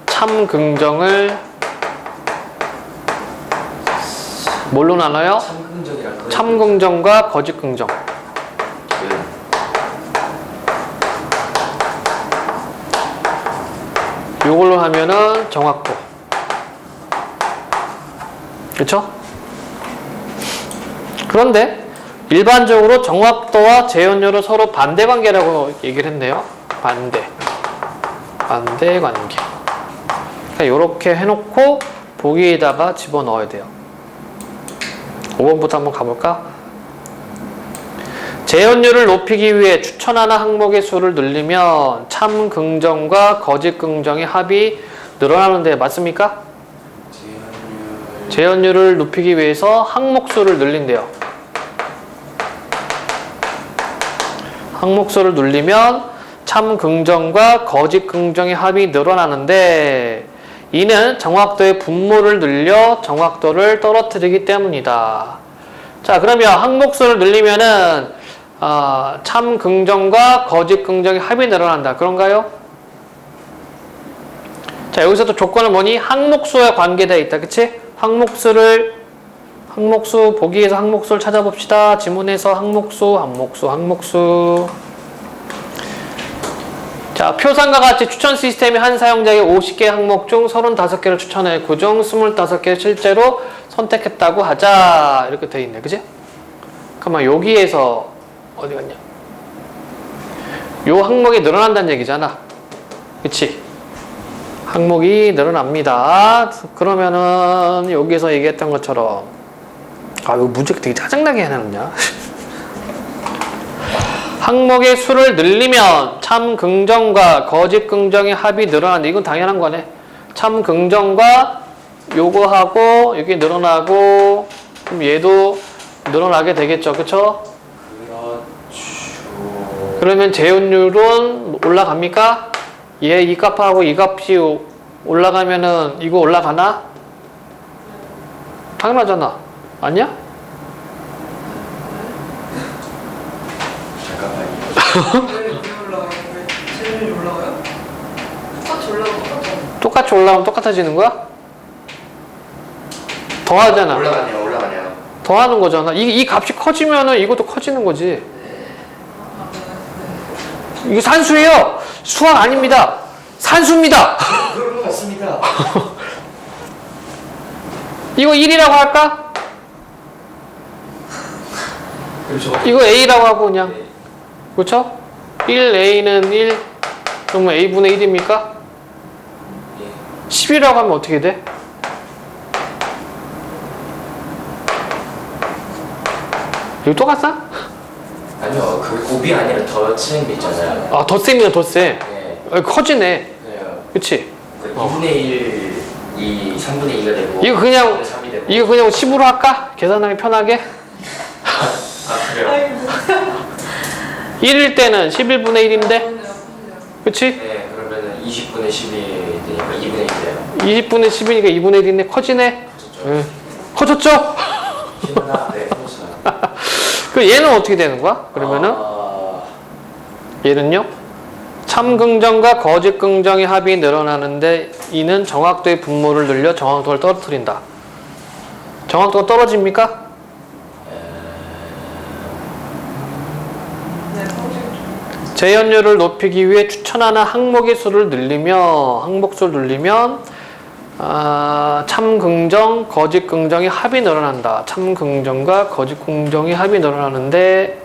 참 긍정을 뭘로 나눠요? 참 긍정과 거짓 긍정. 이걸로 하면은 정확도. 그렇죠? 그런데 일반적으로 정확도와 재현율은 서로 반대 관계라고 얘기를 했네요. 반대 관계. 그러니까 이렇게 해놓고 보기에다가 집어넣어야 돼요. 5번부터 한번 가볼까? 재현율을 높이기 위해 추천하는 항목의 수를 늘리면 참 긍정과 거짓 긍정의 합이 늘어나는데 맞습니까? 재현율을 높이기 위해서 항목 수를 늘린대요. 항목 수를 늘리면 참 긍정과 거짓 긍정의 합이 늘어나는데 이는 정확도의 분모를 늘려 정확도를 떨어뜨리기 때문이다. 자, 그러면 항목 수를 늘리면은 참 긍정과 거짓 긍정의 합이 늘어난다. 그런가요? 자, 여기서도 조건은 뭐니? 항목수와 관계되어 있다. 그치? 항목수 보기에서 항목수를 찾아봅시다. 지문에서 항목수. 자, 표상과 같이 추천 시스템이 한 사용자에게 50개 항목 중 35개를 추천해 그중 25개를 실제로 선택했다고 하자. 이렇게 되어 있네. 그치? 그러면 여기에서 어디 갔냐? 요 항목이 늘어난다는 얘기잖아. 그치? 항목이 늘어납니다. 그러면은 여기서 얘기했던 것처럼 이거 문제가 되게 짜증나게 해놨냐? 항목의 수를 늘리면 참 긍정과 거짓 긍정의 합이 늘어나는데 이건 당연한 거네. 참 긍정과 요거하고 이게 늘어나고 그럼 얘도 늘어나게 되겠죠. 그쵸? 그러면 재현율은 올라갑니까? 얘 이 값하고 이 값이 올라가면은 이거 올라가나? 당연하잖아. 아니야? 왜 올라가요? 왜 재현율이 올라가요? 똑같잖아. 똑같이 올라가면 똑같아지는 거야? 더하잖아. 올라가네요. 더하는 거잖아. 이 값이 커지면은 이것도 커지는 거지. 이게 산수예요. 수학 아닙니다. 산수입니다. 그런 것 같습니다. 이거 1이라고 할까? 그렇죠. 이거 A라고 하고 그냥. 그렇죠? 1A는 1. 그러면 A분의 1입니까? 10이라고 하면 어떻게 돼? 이거 똑같아? 아니요, 그 곱이 아니라 더 치는 게 있잖아요. 아, 덧셈이네, 덧셈. 네. 커지네. 네. 그치? 그 2분의 1이 3분의 2가 되고 이거 그냥, 3이 되고. 이거 그냥 10으로 할까? 계산하기 편하게? 아, 그래요? 1일 때는 11분의 1인데? 그치? 네, 그러면은 20분의 10이 되니까 2분의 1이에요. 20분의 10이니까 2분의 1이네. 커지네? 그렇죠. 네. 커졌죠? 힘나, 네, 그렇죠. 그 얘는 어떻게 되는 거야? 그러면은? 얘는요? 참 긍정과 거짓 긍정의 합이 늘어나는데 이는 정확도의 분모를 늘려 정확도를 떨어뜨린다. 정확도가 떨어집니까? 네, 재현율을 높이기 위해 추천하는 항목의 수를 늘리며 참 긍정, 거짓 긍정의 합이 늘어난다. 참 긍정과 거짓 긍정의 합이 늘어나는데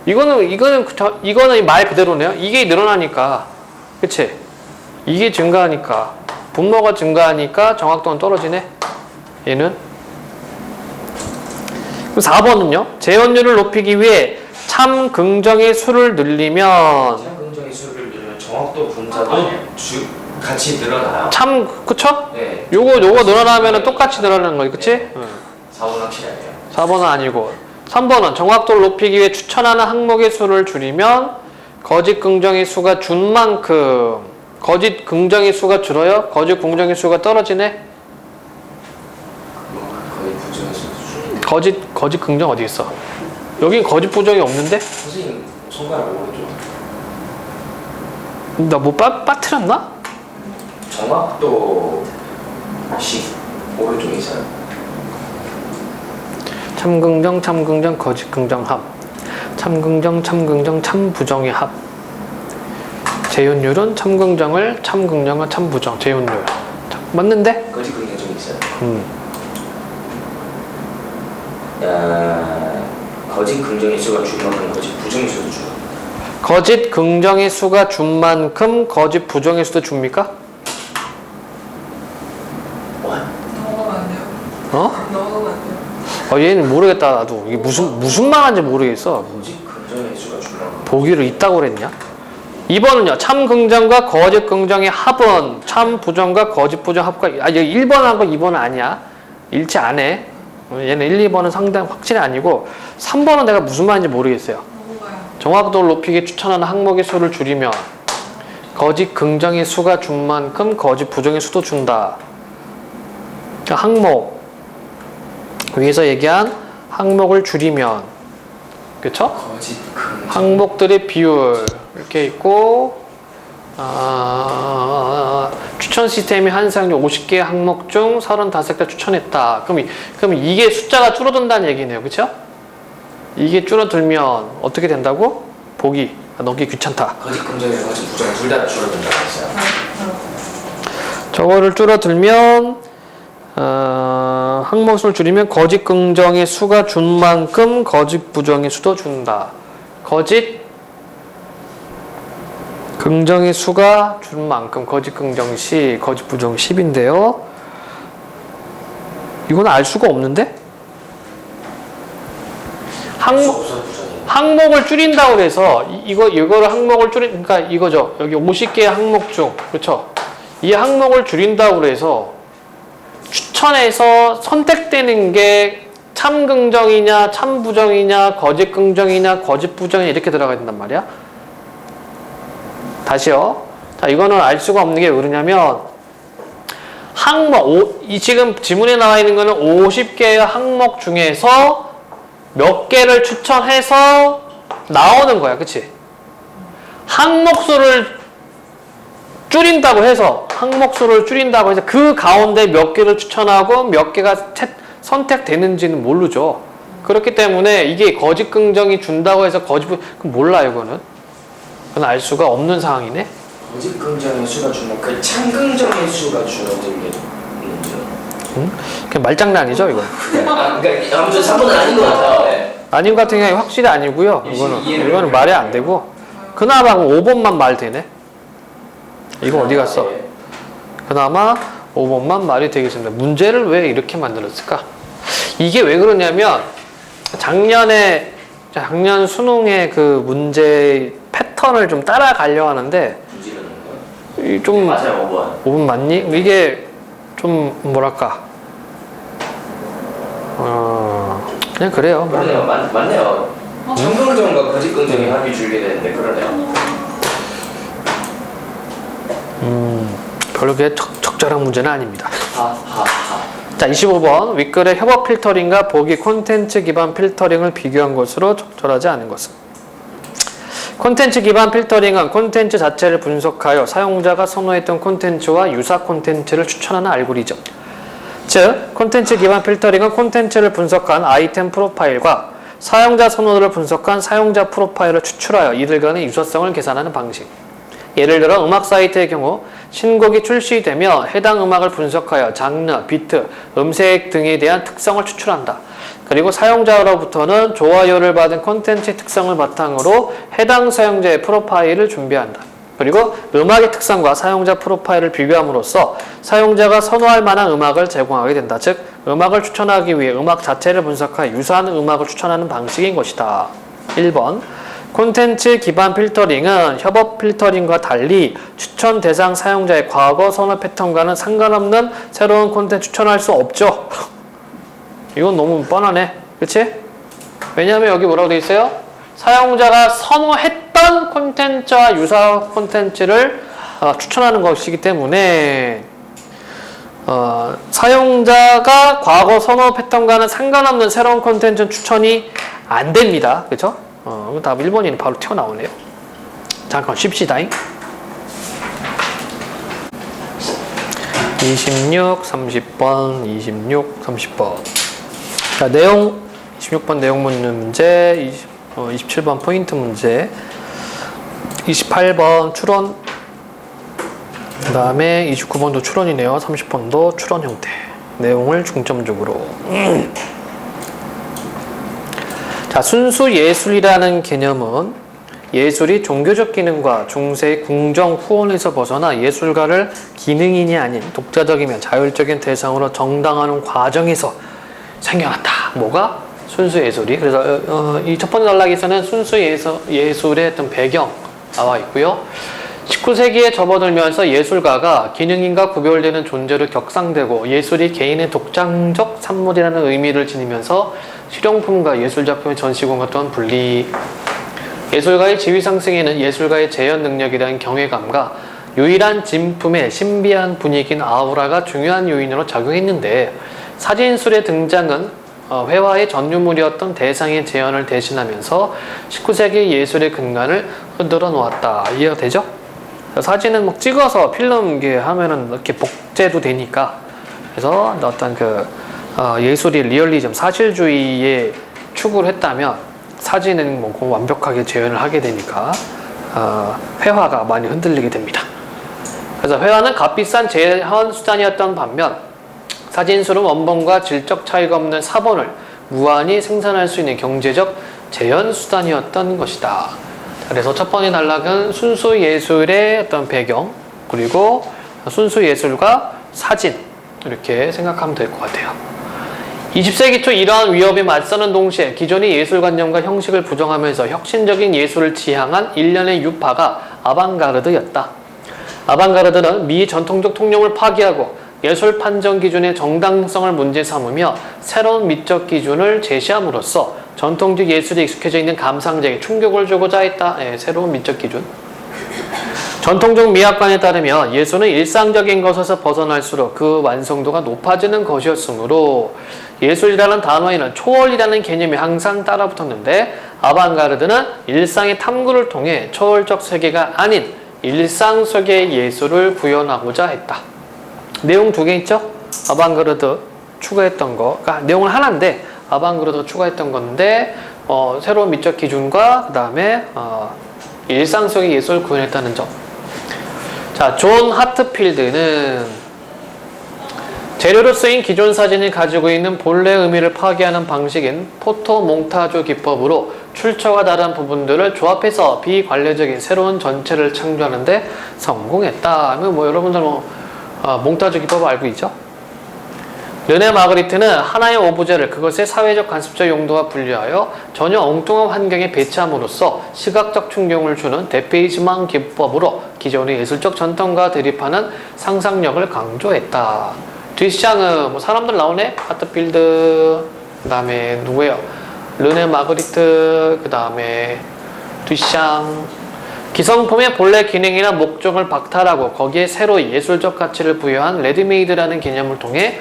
이거는 말 그대로네요. 이게 늘어나니까, 그치? 이게 증가하니까 분모가 증가하니까 정확도는 떨어지네. 얘는. 그럼 4번은요. 재현율을 높이기 위해 참 긍정의 수를 늘리면 참 긍정의 수를 늘리면 정확도 분자도 같이 늘어나요. 그쵸? 네. 요거 늘어나면 똑같이 늘어나는 거지, 그치? 네. 4번 확실히 아니에요. 4번은 아니고 3번은 정확도를 높이기 위해 추천하는 항목의 수를 줄이면 거짓 긍정의 수가 준 만큼 거짓 긍정의 수가 줄어요? 거짓 긍정의 수가 떨어지네? 거의 부정의 수준. 거짓 긍정 어디 있어? 여긴 거짓 부정이 없는데? 선생님 손가락 오른쪽. 나 뭐 빠뜨렸나? 정확도 식 오른쪽에 있어요. 참 긍정, 거짓 긍정 합. 참 긍정, 참 부정의 합. 재현율은 참 긍정과 참 부정. 재현율. 맞는데? 거짓 긍정 좀 있어요. 거짓 긍정의 수가 준 만큼 거짓 부정의 수도 줍니다. 거짓 긍정의 수가 준 만큼 거짓 부정의 수도 줍니까? 넘어가면 안 돼요. 어? 넘어가면 안 돼요. 얘는 모르겠다 나도. 이게 무슨 말인지 모르겠어. 거짓 긍정의 수가 준 만큼 보기를 있다고 그랬냐? 2번은요. 참 긍정과 거짓 긍정의 합은 참 부정과 거짓 부정 합과 여기 1번하고 2번은 아니야. 일치 안 해. 얘는 1, 2번은 상당히 확실히 아니고 3번은 내가 무슨 말인지 모르겠어요. 넘어가요. 정확도를 높이기 추천하는 항목의 수를 줄이면 거짓 긍정의 수가 준 만큼 거짓 부정의 수도 준다. 그러니까 항목 위에서 얘기한 항목을 줄이면 그쵸? 거짓 긍정 항목들의 비율 이렇게 있고 추천 시스템이 한상 50개의 항목 중 35개 추천했다. 그럼 이게 숫자가 줄어든다는 얘기네요. 그쵸? 이게 줄어들면 어떻게 된다고? 보기 넣기 귀찮다. 거짓 긍정의 거짓 부정 둘 다 줄어든다고 했어요. 저거를 줄어들면 항목 수를 줄이면 거짓 긍정의 수가 준 만큼 거짓 부정의 수도 준다. 거짓 긍정의 수가 준 만큼 거짓 긍정 10, 거짓 부정 10인데요. 이건 알 수가 없는데? 항목을 줄인다고 해서 이거를 항목을 그러니까 이거죠. 여기 50개의 항목 중 그렇죠? 이 항목을 줄인다고 해서 추천해서 선택되는 게 참 긍정이냐, 참 부정이냐, 거짓 긍정이냐, 거짓 부정이냐 이렇게 들어가야 된단 말이야. 다시요. 자, 이거는 알 수가 없는 게 왜 그러냐면 항목, 지금 지문에 나와 있는 거는 50개의 항목 중에서 몇 개를 추천해서 나오는 거야. 그치? 항목 수를 줄인다고 해서 그 가운데 몇 개를 추천하고 몇 개가 선택되는지는 모르죠. 그렇기 때문에 이게 거짓 긍정이 준다고 해서 그럼 몰라 이거는. 그건 알 수가 없는 상황이네. 거짓 긍정의 수가 주면 그 참 긍정의 수가 줄어들게 있는지. 응? 그냥 말장난이죠 이거. 그러니까 아무튼 3번은 아닌 것 같아요. 네. 아닌 것 같은 경우에 확실히 아니고요. 이거는 말이 안 되고 그나마 5번만 말 되네. 이거 어디 갔어? 그나마 5번만 말이 되겠습니다. 문제를 왜 이렇게 만들었을까? 이게 왜 그러냐면 작년 수능의 그 문제 패턴을 좀 따라가려고 하는데 좀 맞아요. 5번 맞니? 이게 좀 뭐랄까 그냥 그래요. 그러네요. 맞네요. 참 긍정과 거짓 긍정의 합이 줄게 되는데 그러네요. 별로 그게 적절한 문제는 아닙니다. 하하하. 자, 25번 윗글의 협업 필터링과 보기 콘텐츠 기반 필터링을 비교한 것으로 적절하지 않은 것은 콘텐츠 기반 필터링은 콘텐츠 자체를 분석하여 사용자가 선호했던 콘텐츠와 유사 콘텐츠를 추천하는 알고리즘. 즉, 콘텐츠 기반 필터링은 콘텐츠를 분석한 아이템 프로파일과 사용자 선호도를 분석한 사용자 프로파일을 추출하여 이들 간의 유사성을 계산하는 방식. 예를 들어 음악 사이트의 경우 신곡이 출시되며 해당 음악을 분석하여 장르, 비트, 음색 등에 대한 특성을 추출한다. 그리고 사용자로부터는 좋아요를 받은 콘텐츠의 특성을 바탕으로 해당 사용자의 프로파일을 준비한다. 그리고 음악의 특성과 사용자 프로파일을 비교함으로써 사용자가 선호할 만한 음악을 제공하게 된다. 즉, 음악을 추천하기 위해 음악 자체를 분석하여 유사한 음악을 추천하는 방식인 것이다. 1번 콘텐츠 기반 필터링은 협업 필터링과 달리 추천 대상 사용자의 과거 선호 패턴과는 상관없는 새로운 콘텐츠 추천할 수 없죠. 이건 너무 뻔하네. 그치? 왜냐하면 여기 뭐라고 되어 있어요? 사용자가 선호했던 콘텐츠와 유사 콘텐츠를 추천하는 것이기 때문에 사용자가 과거 선호 패턴과는 상관없는 새로운 콘텐츠는 추천이 안 됩니다. 그쵸? 다음 1번이 바로 튀어나오네요. 잠깐 쉽시다잉. 26, 30번, 26, 30번. 자, 내용 26번 내용 묻는 문제, 27번 포인트 문제, 28번 추론, 그 다음에 29번도 추론이네요. 30번도 추론 형태. 내용을 중점적으로. 자, 자, 순수 예술이라는 개념은 예술이 종교적 기능과 중세의 궁정 후원에서 벗어나 예술가를 기능인이 아닌 독자적이며 자율적인 대상으로 정당화하는 과정에서 생겨났다. 뭐가? 순수 예술이. 그래서 이 첫 번째 단락에서는 순수 예술의 어떤 배경 나와 있고요. 19세기에 접어들면서 예술가가 기능인과 구별되는 존재로 격상되고 예술이 개인의 독창적 산물이라는 의미를 지니면서 실용품과 예술작품의 전시공과 또한 분리. 예술가의 지위 상승에는 예술가의 재현 능력이라는 경외감과 유일한 진품의 신비한 분위기인 아우라가 중요한 요인으로 작용했는데 사진술의 등장은 회화의 전유물이었던 대상의 재현을 대신하면서 19세기 예술의 근간을 흔들어 놓았다. 이해가 되죠? 사진은 막 찍어서 필름 이게 하면은 이렇게 복제도 되니까 그래서 어떤 예술이 리얼리즘 사실주의에 추구를 했다면 사진은 뭐 완벽하게 재현을 하게 되니까 회화가 많이 흔들리게 됩니다. 그래서 회화는 값비싼 재현 수단이었던 반면 사진술은 원본과 질적 차이가 없는 사본을 무한히 생산할 수 있는 경제적 재현 수단이었던 것이다. 그래서 첫 번째 단락은 순수 예술의 어떤 배경 그리고 순수 예술과 사진 이렇게 생각하면 될 것 같아요. 20세기 초 이러한 위협에 맞서는 동시에 기존의 예술관념과 형식을 부정하면서 혁신적인 예술을 지향한 일련의 유파가 아방가르드였다. 아방가르드는 미 전통적 통념을 파기하고 예술 판정 기준의 정당성을 문제 삼으며 새로운 미적 기준을 제시함으로써 전통적 예술에 익숙해져 있는 감상자에게 충격을 주고자 했다. 새로운 미적 기준. 전통적 미학관에 따르면 예술은 일상적인 것에서 벗어날수록 그 완성도가 높아지는 것이었으므로 예술이라는 단어에는 초월이라는 개념이 항상 따라붙었는데 아방가르드는 일상의 탐구를 통해 초월적 세계가 아닌 일상 속의 예술을 구현하고자 했다. 내용 두 개 있죠? 아방가르드 추가했던 거. 그러니까 내용은 하나인데 아방가르드 추가했던 건데 새로운 미적 기준과 그 다음에 일상 속의 예술을 구현했다는 점. 자, 존 하트필드는 재료로 쓰인 기존 사진이 가지고 있는 본래 의미를 파괴하는 방식인 포토 몽타주 기법으로 출처가 다른 부분들을 조합해서 비관례적인 새로운 전체를 창조하는데 성공했다. 뭐 여러분들 몽타주 기법 알고 있죠? 르네 마그리트는 하나의 오브제를 그것의 사회적 관습적 용도와 분리하여 전혀 엉뚱한 환경에 배치함으로써 시각적 충격을 주는 데페이지망 기법으로 기존의 예술적 전통과 대립하는 상상력을 강조했다. 뒷샹은 뭐 사람들 나오네? 하트필드, 그 다음에 누구예요? 르네 마그리트, 그 다음에 뒷샹. 기성품의 본래 기능이나 목적을 박탈하고 거기에 새로 예술적 가치를 부여한 레디메이드라는 개념을 통해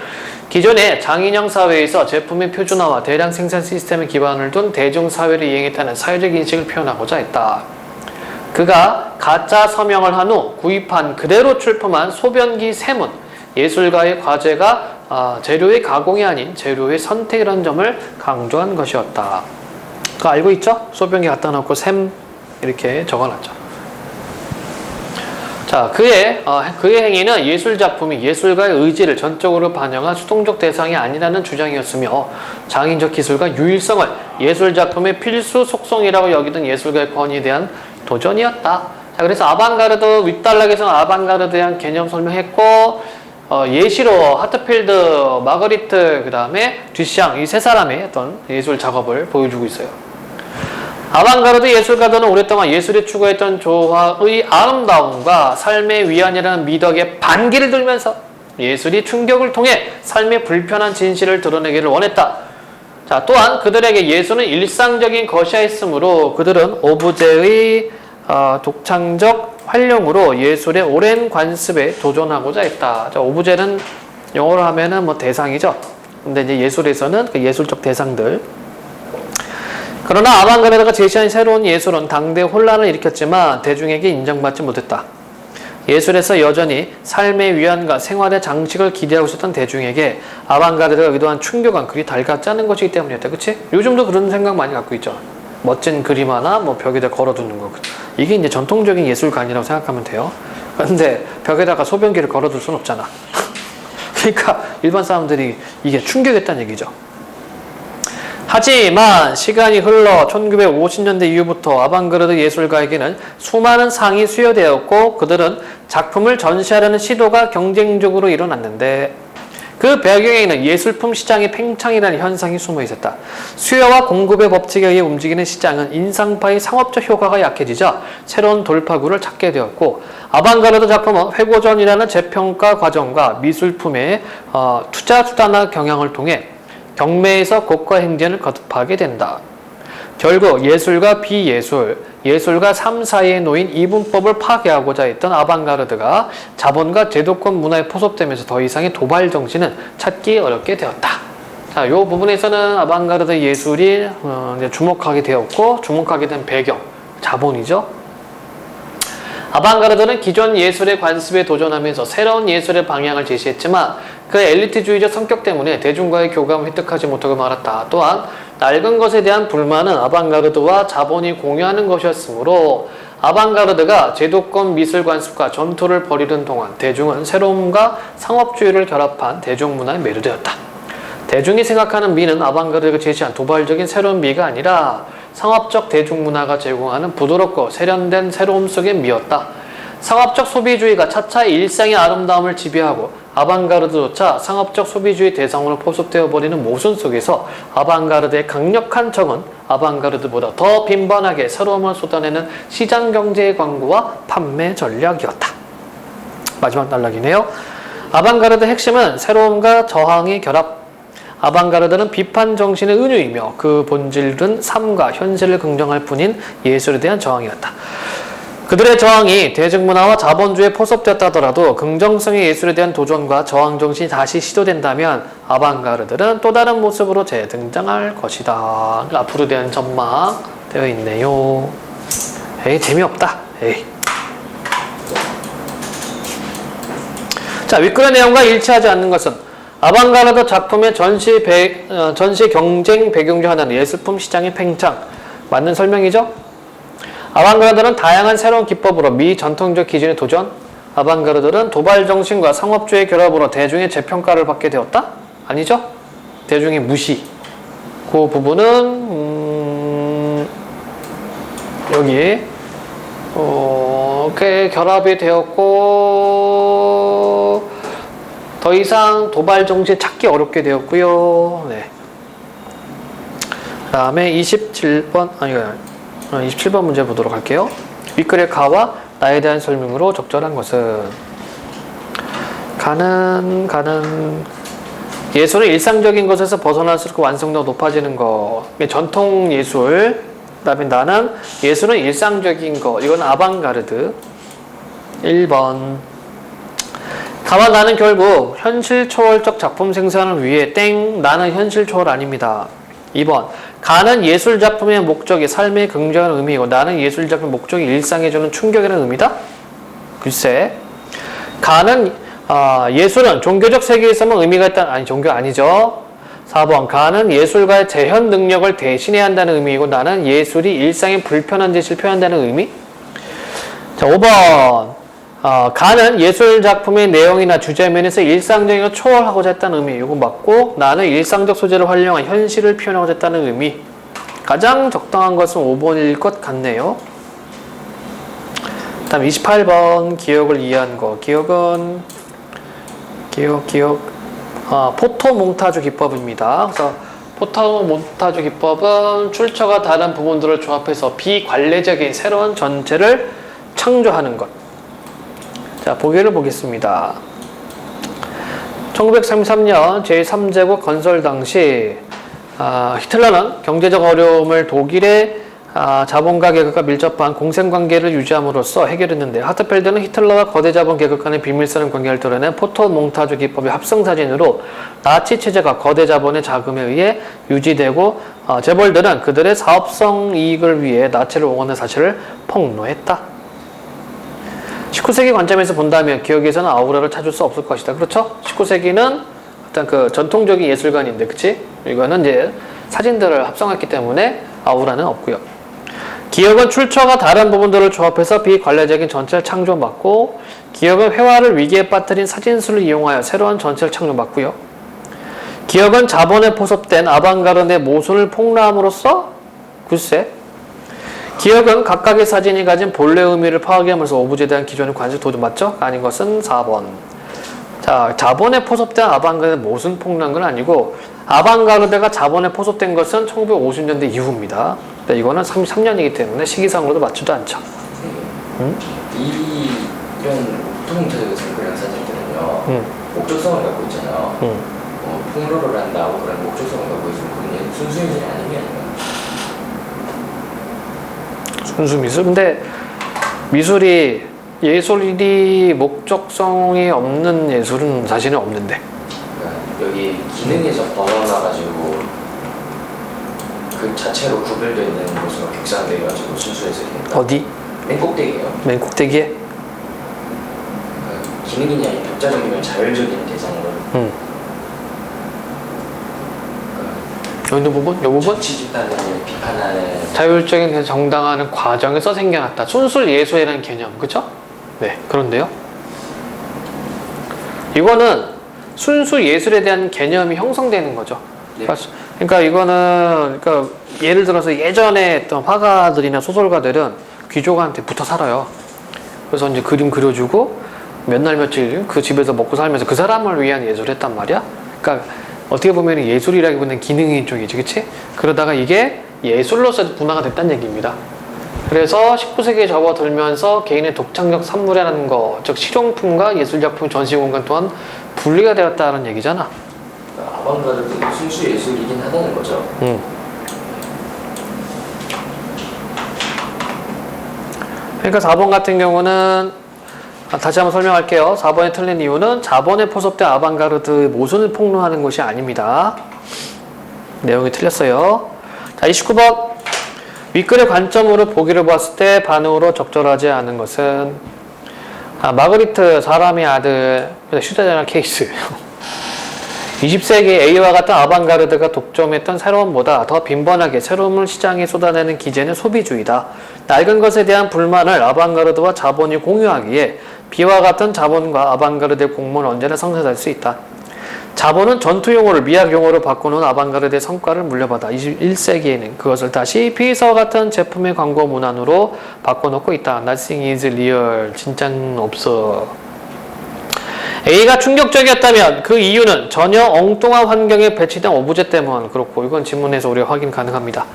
기존의 장인형 사회에서 제품의 표준화와 대량 생산 시스템에 기반을 둔 대중사회를 이행했다는 사회적 인식을 표현하고자 했다. 그가 가짜 서명을 한 후 구입한 그대로 출품한 소변기 샘은 예술가의 과제가 재료의 가공이 아닌 재료의 선택이라는 점을 강조한 것이었다. 그거 알고 있죠? 소변기 갖다 놓고 샘 이렇게 적어놨죠. 자, 그의 행위는 예술작품이 예술가의 의지를 전적으로 반영한 수동적 대상이 아니라는 주장이었으며 장인적 기술과 유일성을 예술작품의 필수 속성이라고 여기던 예술가의 권위에 대한 도전이었다. 자, 그래서 아방가르드 윗단락에서는 아방가르드에 대한 개념 설명했고 예시로 하트필드, 마그리트, 그 다음에 듀샹 이 세 사람의 어떤 예술 작업을 보여주고 있어요. 아방가르드 예술가들은 오랫동안 예술에 추구했던 조화의 아름다움과 삶의 위안이라는 미덕에 반기를 들면서 예술이 충격을 통해 삶의 불편한 진실을 드러내기를 원했다. 자, 또한 그들에게 예술은 일상적인 것이야 했으므로 그들은 오브제의 독창적 활용으로 예술의 오랜 관습에 도전하고자 했다. 자, 오브제는 영어로 하면은 뭐 대상이죠. 근데 이제 예술에서는 그 예술적 대상들. 그러나 아방가르드가 제시한 새로운 예술은 당대 혼란을 일으켰지만 대중에게 인정받지 못했다. 예술에서 여전히 삶의 위안과 생활의 장식을 기대하고 있었던 대중에게 아방가르드가 의도한 충격은 그리 달갑지 않은 것이기 때문이었다. 그치? 요즘도 그런 생각 많이 갖고 있죠. 멋진 그림 하나 뭐 벽에다 걸어두는 거. 이게 이제 전통적인 예술관이라고 생각하면 돼요. 그런데 벽에다가 소변기를 걸어둘 수는 없잖아. 그러니까 일반 사람들이 이게 충격했다는 얘기죠. 하지만 시간이 흘러 1950년대 이후부터 아방가르드 예술가에게는 수많은 상이 수여되었고 그들은 작품을 전시하려는 시도가 경쟁적으로 일어났는데 그 배경에는 예술품 시장의 팽창이라는 현상이 숨어 있었다. 수요와 공급의 법칙에 의해 움직이는 시장은 인상파의 상업적 효과가 약해지자 새로운 돌파구를 찾게 되었고 아방가르드 작품은 회고전이라는 재평가 과정과 미술품의 투자 수단화 경향을 통해 경매에서 고가 행진을 거듭하게 된다. 결국 예술과 비예술, 예술과 삶 사이에 놓인 이분법을 파괴하고자 했던 아방가르드가 자본과 제도권 문화에 포섭되면서 더 이상의 도발 정신은 찾기 어렵게 되었다. 자, 이 부분에서는 아방가르드 예술이 이제 주목하게 되었고 주목하게 된 배경, 자본이죠. 아방가르드는 기존 예술의 관습에 도전하면서 새로운 예술의 방향을 제시했지만 그 엘리트주의적 성격 때문에 대중과의 교감을 획득하지 못하고 말았다. 또한 낡은 것에 대한 불만은 아방가르드와 자본이 공유하는 것이었으므로 아방가르드가 제도권 미술 관습과 전투를 벌이는 동안 대중은 새로움과 상업주의를 결합한 대중문화에 매료되었다. 대중이 생각하는 미는 아방가르드가 제시한 도발적인 새로운 미가 아니라 상업적 대중문화가 제공하는 부드럽고 세련된 새로움 속의 미였다. 상업적 소비주의가 차차 일상의 아름다움을 지배하고 아방가르드조차 상업적 소비주의 대상으로 포섭되어 버리는 모순 속에서 아방가르드의 강력한 적은 아방가르드보다 더 빈번하게 새로움을 쏟아내는 시장경제의 광고와 판매 전략이었다. 마지막 단락이네요. 아방가르드 핵심은 새로움과 저항의 결합. 아방가르드는 비판 정신의 은유이며 그 본질은 삶과 현실을 긍정할 뿐인 예술에 대한 저항이었다. 그들의 저항이 대중문화와 자본주의에 포섭되었다 하더라도 긍정성의 예술에 대한 도전과 저항 정신이 다시 시도된다면 아방가르드는 또 다른 모습으로 재등장할 것이다. 앞으로 대한 전망 되어 있네요. 에이, 재미없다. 에이. 자, 윗글의 내용과 일치하지 않는 것은 아방가르드 작품의 전시 경쟁 배경 중 하나는 예술품 시장의 팽창. 맞는 설명이죠? 아방가르드는 다양한 새로운 기법으로 미전통적 기준에 도전. 아방가르드는 도발 정신과 상업주의 결합으로 대중의 재평가를 받게 되었다? 아니죠? 대중의 무시. 그 부분은 여기 이렇게 결합이 되었고 더 이상 도발 정신 찾기 어렵게 되었고요. 네. 그 다음에 27번 27번 문제 보도록 할게요. 윗글의 가와 나에 대한 설명으로 적절한 것은 가는 예술은 일상적인 것에서 벗어날수록 완성도가 높아지는 것. 전통 예술. 그다음에 나는 예술은 일상적인 것. 이건 아방가르드. 1번 가와 나는 결국 현실 초월적 작품 생산을 위해 나는 현실 초월 아닙니다. 2번 가는 예술작품의 목적이 삶의 긍정한 의미이고 나는 예술작품의 목적이 일상에 주는 충격이라는 의미다? 글쎄. 가는 예술은 종교적 세계에서만 의미가 있다. 아니, 종교 아니죠. 4번 가는 예술가의 재현 능력을 대신해야 한다는 의미이고 나는 예술이 일상의 불편한 짓을 표현한다는 의미? 자, 5번 가는 예술작품의 내용이나 주제면에서 일상적인 걸 초월하고자 했다는 의미. 이거 맞고 나는 일상적 소재를 활용한 현실을 표현하고자 했다는 의미. 가장 적당한 것은 5번일 것 같네요. 그 다음 28번 기억을 이해한 거. 기억은 포토몽타주 기법입니다. 그래서 포토몽타주 기법은 출처가 다른 부분들을 조합해서 비관례적인 새로운 전체를 창조하는 것. 자, 보기를 보겠습니다. 1933년 제3제국 건설 당시 히틀러는 경제적 어려움을 독일의 자본가 계급과 밀접한 공생관계를 유지함으로써 해결했는데 하트펠드는 히틀러와 거대 자본 계급 간의 비밀스러운 관계를 드러낸 포토몽타주 기법의 합성사진으로 나치 체제가 거대 자본의 자금에 의해 유지되고 재벌들은 그들의 사업성 이익을 위해 나치를 응원한 사실을 폭로했다. 19세기 관점에서 본다면 기억에서는 아우라를 찾을 수 없을 것이다. 그렇죠? 19세기는 어떤 그 전통적인 예술관인데, 그치? 이거는 이제 사진들을 합성했기 때문에 아우라는 없고요. 기억은 출처가 다른 부분들을 조합해서 비관례적인 전체를 창조받고, 기억은 회화를 위기에 빠뜨린 사진수를 이용하여 새로운 전체를 창조받고요. 기억은 자본에 포섭된 아방가르드의 모순을 폭로함으로써 글쎄 기억은 각각의 사진이 가진 본래 의미를 파악하면서 오브제에 대한 기존의 관습 도전 맞죠? 아닌 것은 4번. 자, 자본에 포섭된 아방가르드의 모순 폭로한 건 아니고 아방가르드가 자본에 포섭된 것은 1950년대 이후입니다. 근데 이거는 33년이기 때문에 시기상으로도 맞지도 않죠. 응? 이런 통틀에서 그런 사진들은요. 목적성을 갖고 있잖아요. 폭로를 한다고 그런 목적성을 갖고 있으면 그건 순수 예술이 아닌 게 아니에요. 순수 미술? 근데 미술이 예술이 목적성이 없는 예술은 사실은 없는데. 그러니까 여기 기능에서 벗어나가지고 그 자체로 구별되어 있는 곳으로 격상돼가지고 순수 예술이니까. 어디? 맨 꼭대기예요. 맨 꼭대기에? 그러니까 기능이냐 독자적이면 자율적인 대상으로. 어느 부분? 이 부분? 정치 집단을 비판하는 자율적인 정당화하는 과정에서 생겨났다. 순수 예술이라는 개념, 그렇죠? 네, 그런데요. 이거는 순수 예술에 대한 개념이 형성되는 거죠. 네. 그러니까 이거는 그러니까 예를 들어서 예전에 했던 화가들이나 소설가들은 귀족한테 붙어 살아요. 그래서 이제 그림 그려주고 몇 날 며칠 그 집에서 먹고 살면서 그 사람을 위한 예술을 했단 말이야. 그러니까 어떻게 보면 예술이라기보다는 기능인 쪽이지, 그치? 그러다가 이게 예술로서 분화가 됐다는 얘기입니다. 그래서 19세기에 접어들면서 개인의 독창적 산물이라는 거, 즉 실용품과 예술작품 전시공간 또한 분리가 되었다는 얘기잖아. 아방가르드는 순수 예술이긴 하다는 거죠. 그러니까 4번 같은 경우는 다시 한번 설명할게요. 4번에 틀린 이유는 자본에 포섭된 아방가르드의 모순을 폭로하는 것이 아닙니다. 내용이 틀렸어요. 자, 29번. 윗글의 관점으로 보기를 보았을 때 반응으로 적절하지 않은 것은 마그리트 사람의 아들 휴대전화 케이스 20세기 A와 같은 아방가르드가 독점했던 새로움보다 더 빈번하게 새로움을 시장에 쏟아내는 기제는 소비주의다. 낡은 것에 대한 불만을 아방가르드와 자본이 공유하기에 B와 같은 자본과 아방가르드의 공모는 언제나 성사될 수 있다. 자본은 전투 용어를 미학 용어로 바꾸는 아방가르드의 성과를 물려받아 21세기에는 그것을 다시 B와 같은 제품의 광고 문안으로 바꿔놓고 있다. Nothing is real. 진짜는 없어. A가 충격적이었다면 그 이유는 전혀 엉뚱한 환경에 배치된 오브제 때문. 그렇고 이건 지문에서 우리가 확인 가능합니다.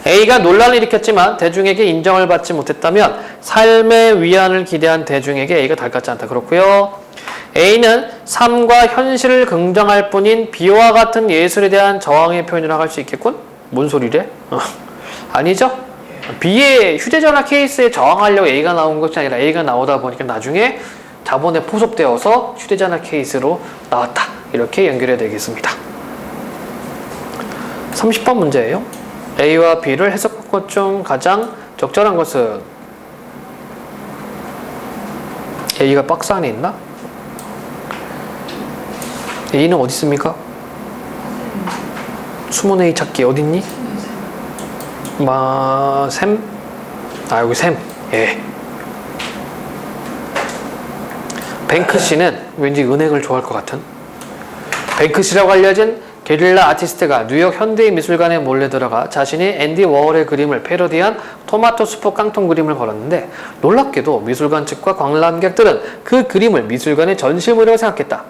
A가 논란을 일으켰지만 대중에게 인정을 받지 못했다면 삶의 위안을 기대한 대중에게 A가 닮지 않다. 그렇고요. A는 삶과 현실을 긍정할 뿐인 B와 같은 예술에 대한 저항의 표현이라고 할 수 있겠군? 뭔 소리래? 아니죠? B의 휴대전화 케이스에 저항하려고 A가 나온 것이 아니라 A가 나오다 보니까 나중에 자본에 포섭되어서 휴대전화 케이스로 나왔다. 이렇게 연결해야 되겠습니다. 30번 문제예요. A와 B를 해석할 것 중 가장 적절한 것은 A가 박스 안에 있나? A는 어디 있습니까? 숨은 A 찾기 어딨니? 샘? 아 여기 샘. 예. 뱅크시는 왠지 은행을 좋아할 것 같은 뱅크시라고 알려진 게릴라 아티스트가 뉴욕 현대미술관에 몰래 들어가 자신이 앤디 워홀의 그림을 패러디한 토마토 수프 깡통 그림을 걸었는데 놀랍게도 미술관 측과 관람객들은 그 그림을 미술관의 전시물이라고 생각했다.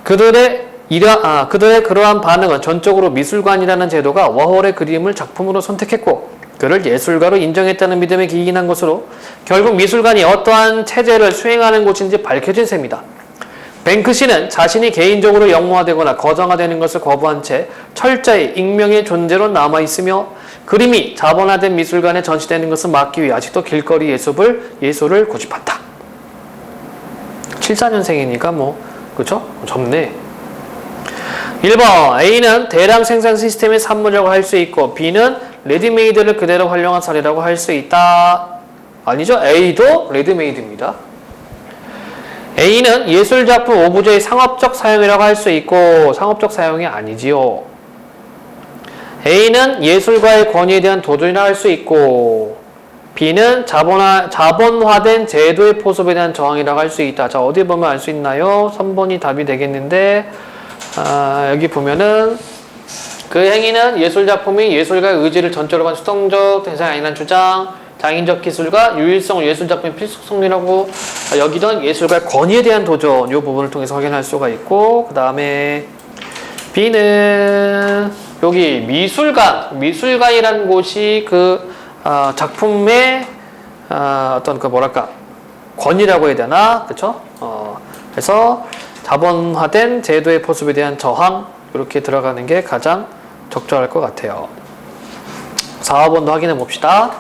그들의 그러한 반응은 전적으로 미술관이라는 제도가 워홀의 그림을 작품으로 선택했고 그를 예술가로 인정했다는 믿음에 기인한 것으로 결국 미술관이 어떠한 체제를 수행하는 곳인지 밝혀진 셈이다. 뱅크시는 자신이 개인적으로 영웅화되거나 거정화되는 것을 거부한 채 철저히 익명의 존재로 남아있으며 그림이 자본화된 미술관에 전시되는 것을 막기 위해 아직도 길거리 예술을 고집한다. 74년생이니까 그쵸? 젊네. 1번 A는 대량 생산 시스템의 산물이라고 할 수 있고 B는 레디메이드를 그대로 활용한 사례라고 할 수 있다. 아니죠? A도 레디메이드입니다. A는 예술작품 오브제의 상업적 사용이라고 할 수 있고 상업적 사용이 아니지요. A는 예술가의 권위에 대한 도전이라고 할 수 있고 B는 자본화된 제도의 포섭에 대한 저항이라고 할 수 있다. 자, 어디 보면 알 수 있나요? 3번이 답이 되겠는데 여기 보면은 그 행위는 예술작품이 예술가의 의지를 전적으로 한 수동적 대상이 아니라는 주장, 장인적 기술과 유일성을 예술작품의 필수 성리라고 여기던 예술가의 권위에 대한 도전, 이 부분을 통해서 확인할 수가 있고, 그 다음에 B는 여기 미술관이라는 곳이 그 작품의 어떤 그 뭐랄까 권위라고 해야 되나, 그쵸? 그래서 자본화된 제도의 포습에 대한 저항, 이렇게 들어가는 게 가장 적절할 것 같아요. 4번도 확인해 봅시다.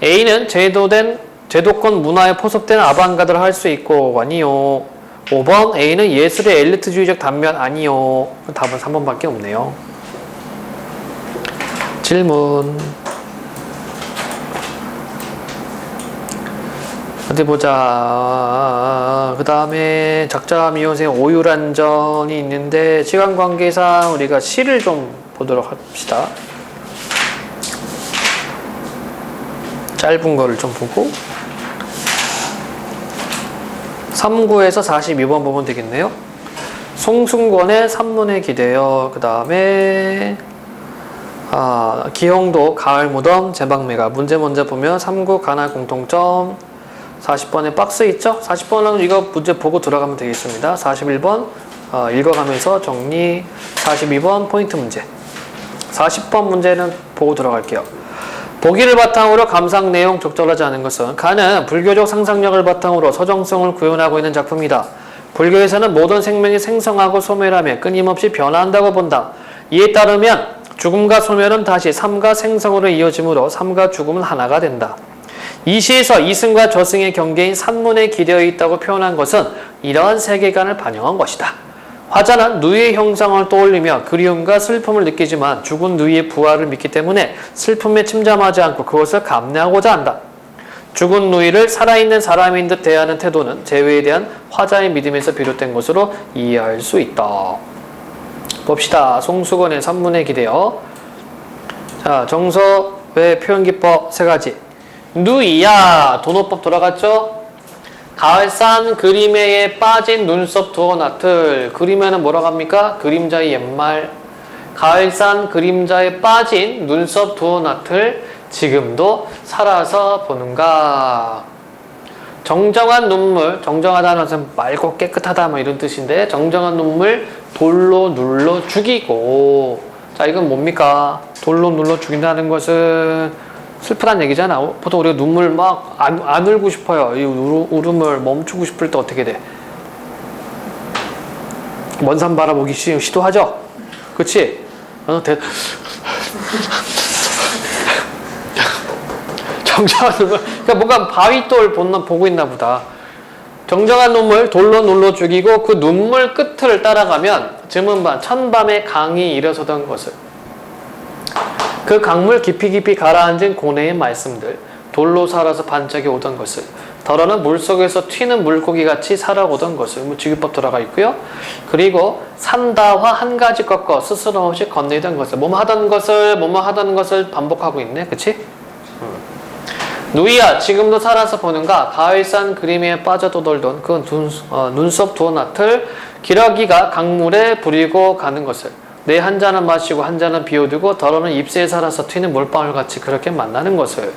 A는 제도권 문화에 포섭된 아방가드를 할 수 있고 아니요. 5번 A는 예술의 엘리트주의적 단면 아니요. 답은 3번밖에 없네요. 질문. 어디 보자. 그 다음에 작자 미호생 오유란전이 있는데 시간 관계상 우리가 시를 좀 보도록 합시다. 짧은 거를 좀 보고 3구에서 42번 보면 되겠네요. 송승권의 산문에 기대어. 그 다음에 기홍도 가을 무덤 제방매가. 문제 먼저 보면 3구 가나 공통점. 40번에 박스 있죠? 40번은 이거 문제 보고 들어가면 되겠습니다. 41번 읽어가면서 정리. 42번 포인트 문제. 40번 문제는 보고 들어갈게요. 보기를 바탕으로 감상 내용 적절하지 않은 것은 가는 불교적 상상력을 바탕으로 서정성을 구현하고 있는 작품이다. 불교에서는 모든 생명이 생성하고 소멸하며 끊임없이 변화한다고 본다. 이에 따르면 죽음과 소멸은 다시 삶과 생성으로 이어지므로 삶과 죽음은 하나가 된다. 이 시에서 이승과 저승의 경계인 산문에 기대어 있다고 표현한 것은 이러한 세계관을 반영한 것이다. 화자는 누이의 형상을 떠올리며 그리움과 슬픔을 느끼지만 죽은 누이의 부활을 믿기 때문에 슬픔에 침잠하지 않고 그것을 감내하고자 한다. 죽은 누이를 살아있는 사람인 듯 대하는 태도는 재회에 대한 화자의 믿음에서 비롯된 것으로 이해할 수 있다. 봅시다. 송수건의 산문에 기대어. 자, 정서 외 표현기법 3가지. 누이야, 도노법 돌아갔죠? 가을산 그림에에 빠진 눈썹 두어 나틀. 그림에는 뭐라고 합니까? 그림자의 옛말. 가을산 그림자에 빠진 눈썹 두어 나틀. 지금도 살아서 보는가. 정정한 눈물. 정정하다는 것은 맑고 깨끗하다 뭐 이런 뜻인데, 정정한 눈물 돌로 눌러 죽이고. 자, 이건 뭡니까? 돌로 눌러 죽인다는 것은 슬프다는 얘기잖아. 보통 우리가 눈물 막 안 흘고 싶어요. 이 울음을 멈추고 싶을 때 어떻게 돼? 먼 산 바라보기 시도하죠? 그치? 정정한 눈물. 그러니까 뭔가 바위돌 보고 있나 보다. 정정한 눈물 돌로 눌러 죽이고 그 눈물 끝을 따라가면 즈문반 천밤에 강이 일어서던 것을, 그 강물 깊이 가라앉은 고뇌의 말씀들, 돌로 살아서 반짝이 오던 것을, 더러는 물속에서 튀는 물고기같이 살아오던 것을, 직유법 들어가 있고요. 그리고 산다화 한 가지 꺾어 스스럼 없이 건네던 것을, 뭐뭐 하던 것을 반복하고 있네. 그치? 누이야, 지금도 살아서 보는가? 가을산 그림에 빠져도돌던 그 눈썹 두어 나틀, 기러기가 강물에 부리고 가는 것을, 내 한 잔은 마시고 한 잔은 비워두고 더러는 잎새에 살아서 튀는 물방울같이 그렇게 만나는 것을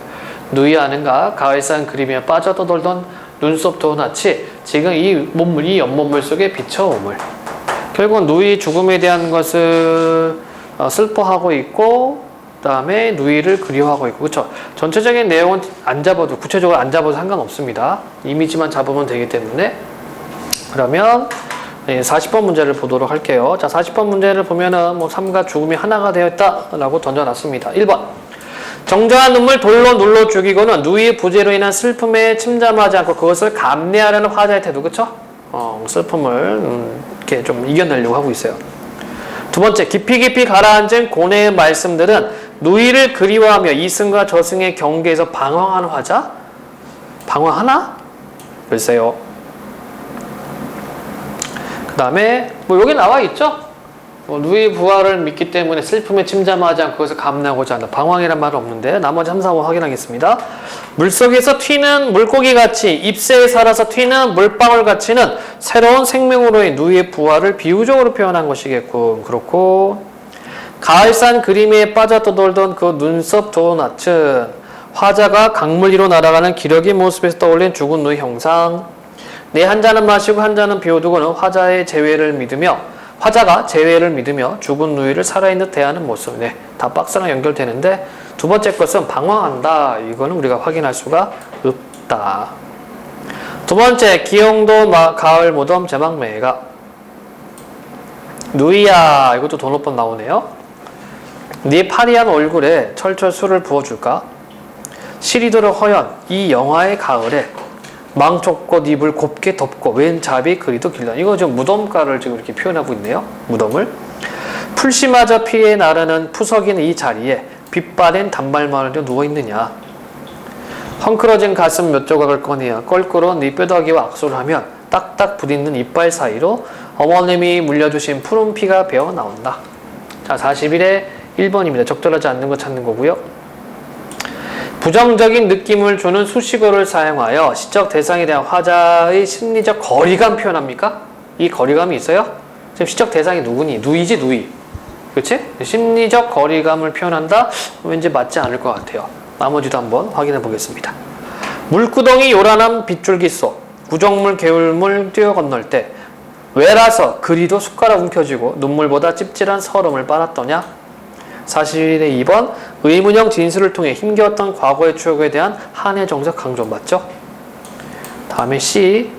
누이 아는가? 가을산 그림에 빠져도돌던 눈썹 도나치 지금 이 연못물 속에 비춰오물. 결국 누이 죽음에 대한 것을 슬퍼하고 있고, 그 다음에 누이를 그리워하고 있고, 그쵸? 전체적인 내용은 안 잡아도, 구체적으로 안 잡아도 상관없습니다. 이미지만 잡으면 되기 때문에. 그러면 40번 문제를 보도록 할게요. 자, 40번 문제를 보면은 삶과 죽음이 하나가 되었다라고 던져놨습니다. 1번. 정정한 눈물 돌로 눌러 죽이고는 누이의 부재로 인한 슬픔에 침잠하지 않고 그것을 감내하려는 화자의 태도, 그쵸? 슬픔을 이렇게 좀 이겨내려고 하고 있어요. 두 번째, 깊이 가라앉은 고뇌의 말씀들은 누이를 그리워하며 이승과 저승의 경계에서 방황하는 화자? 방황하나? 글쎄요. 그 다음에 여기 나와 있죠? 누이 부활을 믿기 때문에 슬픔에 침잠하지 않고 그것을 감내하고자 한다. 방황이란 말은 없는데 나머지 3, 4번 확인하겠습니다. 물속에서 튀는 물고기같이 잎새에 살아서 튀는 물방울같이는 새로운 생명으로의 누이의 부활을 비유적으로 표현한 것이겠군. 그렇고 가을산 그림에 빠져 떠돌던 그 눈썹 도넛은 화자가 강물 위로 날아가는 기러기 모습에서 떠올린 죽은 누이 형상. 내 한 잔은 마시고 한 잔은 비워두고는 화자가 재회를 믿으며 죽은 누이를 살아있는 듯 대하는 모습. 네, 다 박스랑 연결되는데 두 번째 것은 방황한다. 이거는 우리가 확인할 수가 없다. 두 번째, 기영도 가을 무덤 제막매가. 누이야, 이것도 돈오법 나오네요. 네 파리한 얼굴에 철철 술을 부어줄까? 시리도록 허연 이 영화의 가을에 망쳤고 입을 곱게 덮고 웬 잡이 그리도 길다. 이거 지금 무덤가를 지금 이렇게 표현하고 있네요. 무덤을. 풀씨마저 피해 나르는 푸석인 이 자리에 빛바랜 단발마을에 누워있느냐. 헝클어진 가슴 몇 조각을 꺼내야 껄끄러운 네 뼈다귀와 악수를 하면 딱딱 부딪는 이빨 사이로 어머님이 물려주신 푸른 피가 배어 나온다. 자, 41의 1번입니다. 적절하지 않는 거 찾는 거고요. 부정적인 느낌을 주는 수식어를 사용하여 시적 대상에 대한 화자의 심리적 거리감 표현합니까? 이 거리감이 있어요? 지금 시적 대상이 누구니? 누이지, 누이. 그렇지? 심리적 거리감을 표현한다? 왠지 맞지 않을 것 같아요. 나머지도 한번 확인해 보겠습니다. 물구덩이 요란한 빗줄기 속 구정물 개울물 뛰어 건널 때 왜라서 그리도 숟가락 움켜쥐고 눈물보다 찝찝한 서름을 빨았더냐? 41의 2번 의문형 진술을 통해 힘겨웠던 과거의 추억에 대한 한해 정서 강조. 맞죠? 다음에 C.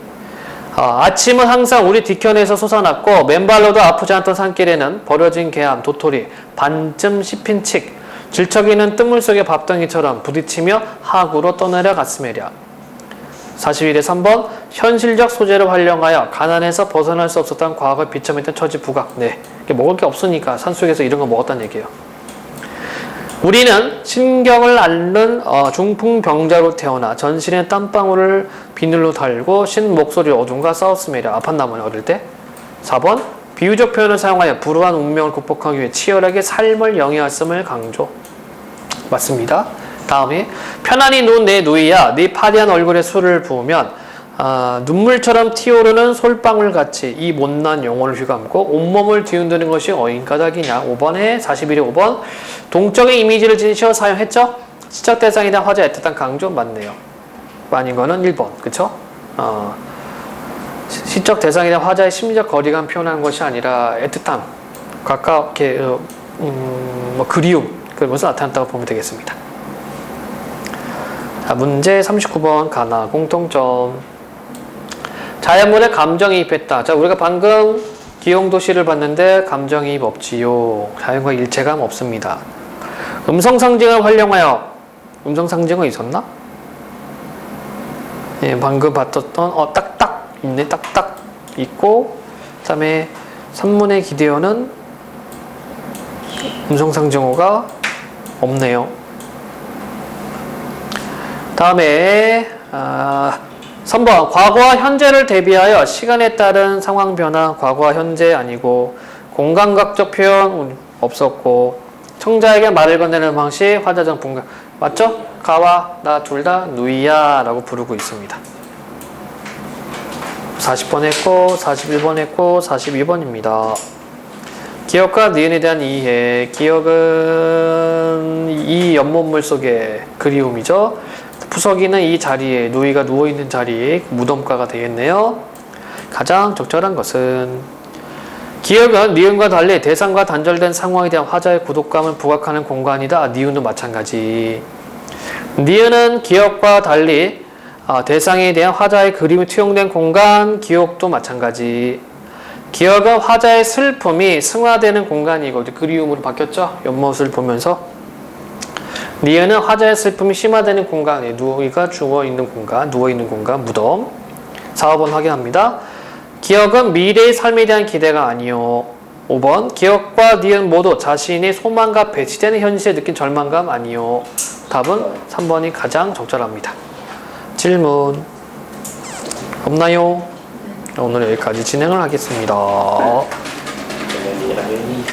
아침은 항상 우리 뒤편에서 솟아났고 맨발로도 아프지 않던 산길에는 버려진 개암, 도토리, 반쯤 씹힌 칡, 질척이는 뜬물 속의 밥덩이처럼 부딪히며 하구로 떠내려갔음에랴. 41의 3번 현실적 소재를 활용하여 가난해서 벗어날 수 없었던 과거에 비참했던 처지 부각. 네, 먹을 게 없으니까 산속에서 이런 거 먹었다는 얘기예요. 우리는 신경을 앓는 중풍병자로 태어나 전신에 땀방울을 비늘로 달고 신 목소리 어둠과 싸웠음이라. 아팠나보네 어릴 때. 4번 비유적 표현을 사용하여 불우한 운명을 극복하기 위해 치열하게 삶을 영위했음을 강조. 맞습니다. 다음에 편안히 누운 내 누이야 네 파리한 얼굴에 술을 부으면 눈물처럼 튀어오르는 솔방울같이 이 못난 영혼을 휘감고 온몸을 뒤흔드는 것이 어인가닥이냐. 5번에 41의 5번 동적인 이미지를 지니셔 사용했죠? 시적 대상에 대한 화제 애틋한 강조. 맞네요. 아닌 거는 1번. 그쵸? 시적 대상에 대한 화자의 심리적 거리감 표현하는 것이 아니라 애틋함, 가깝게 그리움, 그러면서 나타났다고 보면 되겠습니다. 자, 문제 39번 가나 공통점. 자연물에 감정이입했다. 자, 우리가 방금 기용도시를 봤는데 감정이입 없지요. 자연과 일체감 없습니다. 음성상징을 활용하여. 음성상징은 있었나? 예, 방금 봤던 딱딱 있네. 딱딱 있고, 그 다음에 산문의 기대어는 음성상징어가 없네요. 다음에 3번 과거와 현재를 대비하여 시간에 따른 상황 변화. 과거와 현재 아니고 공간각적 표현 없었고 청자에게 말을 건네는 방식 화자적 분간. 맞죠? 가와 나 둘 다 누이야 라고 부르고 있습니다. 40번 했고 41번 했고 42번입니다. 기억과 니은에 대한 이해. 기억은 이 연못물 속의 그리움이죠. 푸석이는 이 자리에, 누이가 누워있는 자리에 무덤가가 되겠네요. 가장 적절한 것은 기억은 니은과 달리 대상과 단절된 상황에 대한 화자의 고독감을 부각하는 공간이다. 니은도 마찬가지. 니은은 기억과 달리 대상에 대한 화자의 그림이 투영된 공간, 기억도 마찬가지. 기억은 화자의 슬픔이 승화되는 공간이고 그리움으로 바뀌었죠. 연못을 보면서. 니은은 화자의 슬픔이 심화되는 공간, 누이가 누워있는 공간, 무덤. 4, 5번 확인합니다. 기억은 미래의 삶에 대한 기대가 아니요. 5번 기억과 니은 모두 자신의 소망과 배치되는 현실에 느낀 절망감 아니요. 답은 3번이 가장 적절합니다. 질문 없나요? 오늘 여기까지 진행을 하겠습니다. 당연히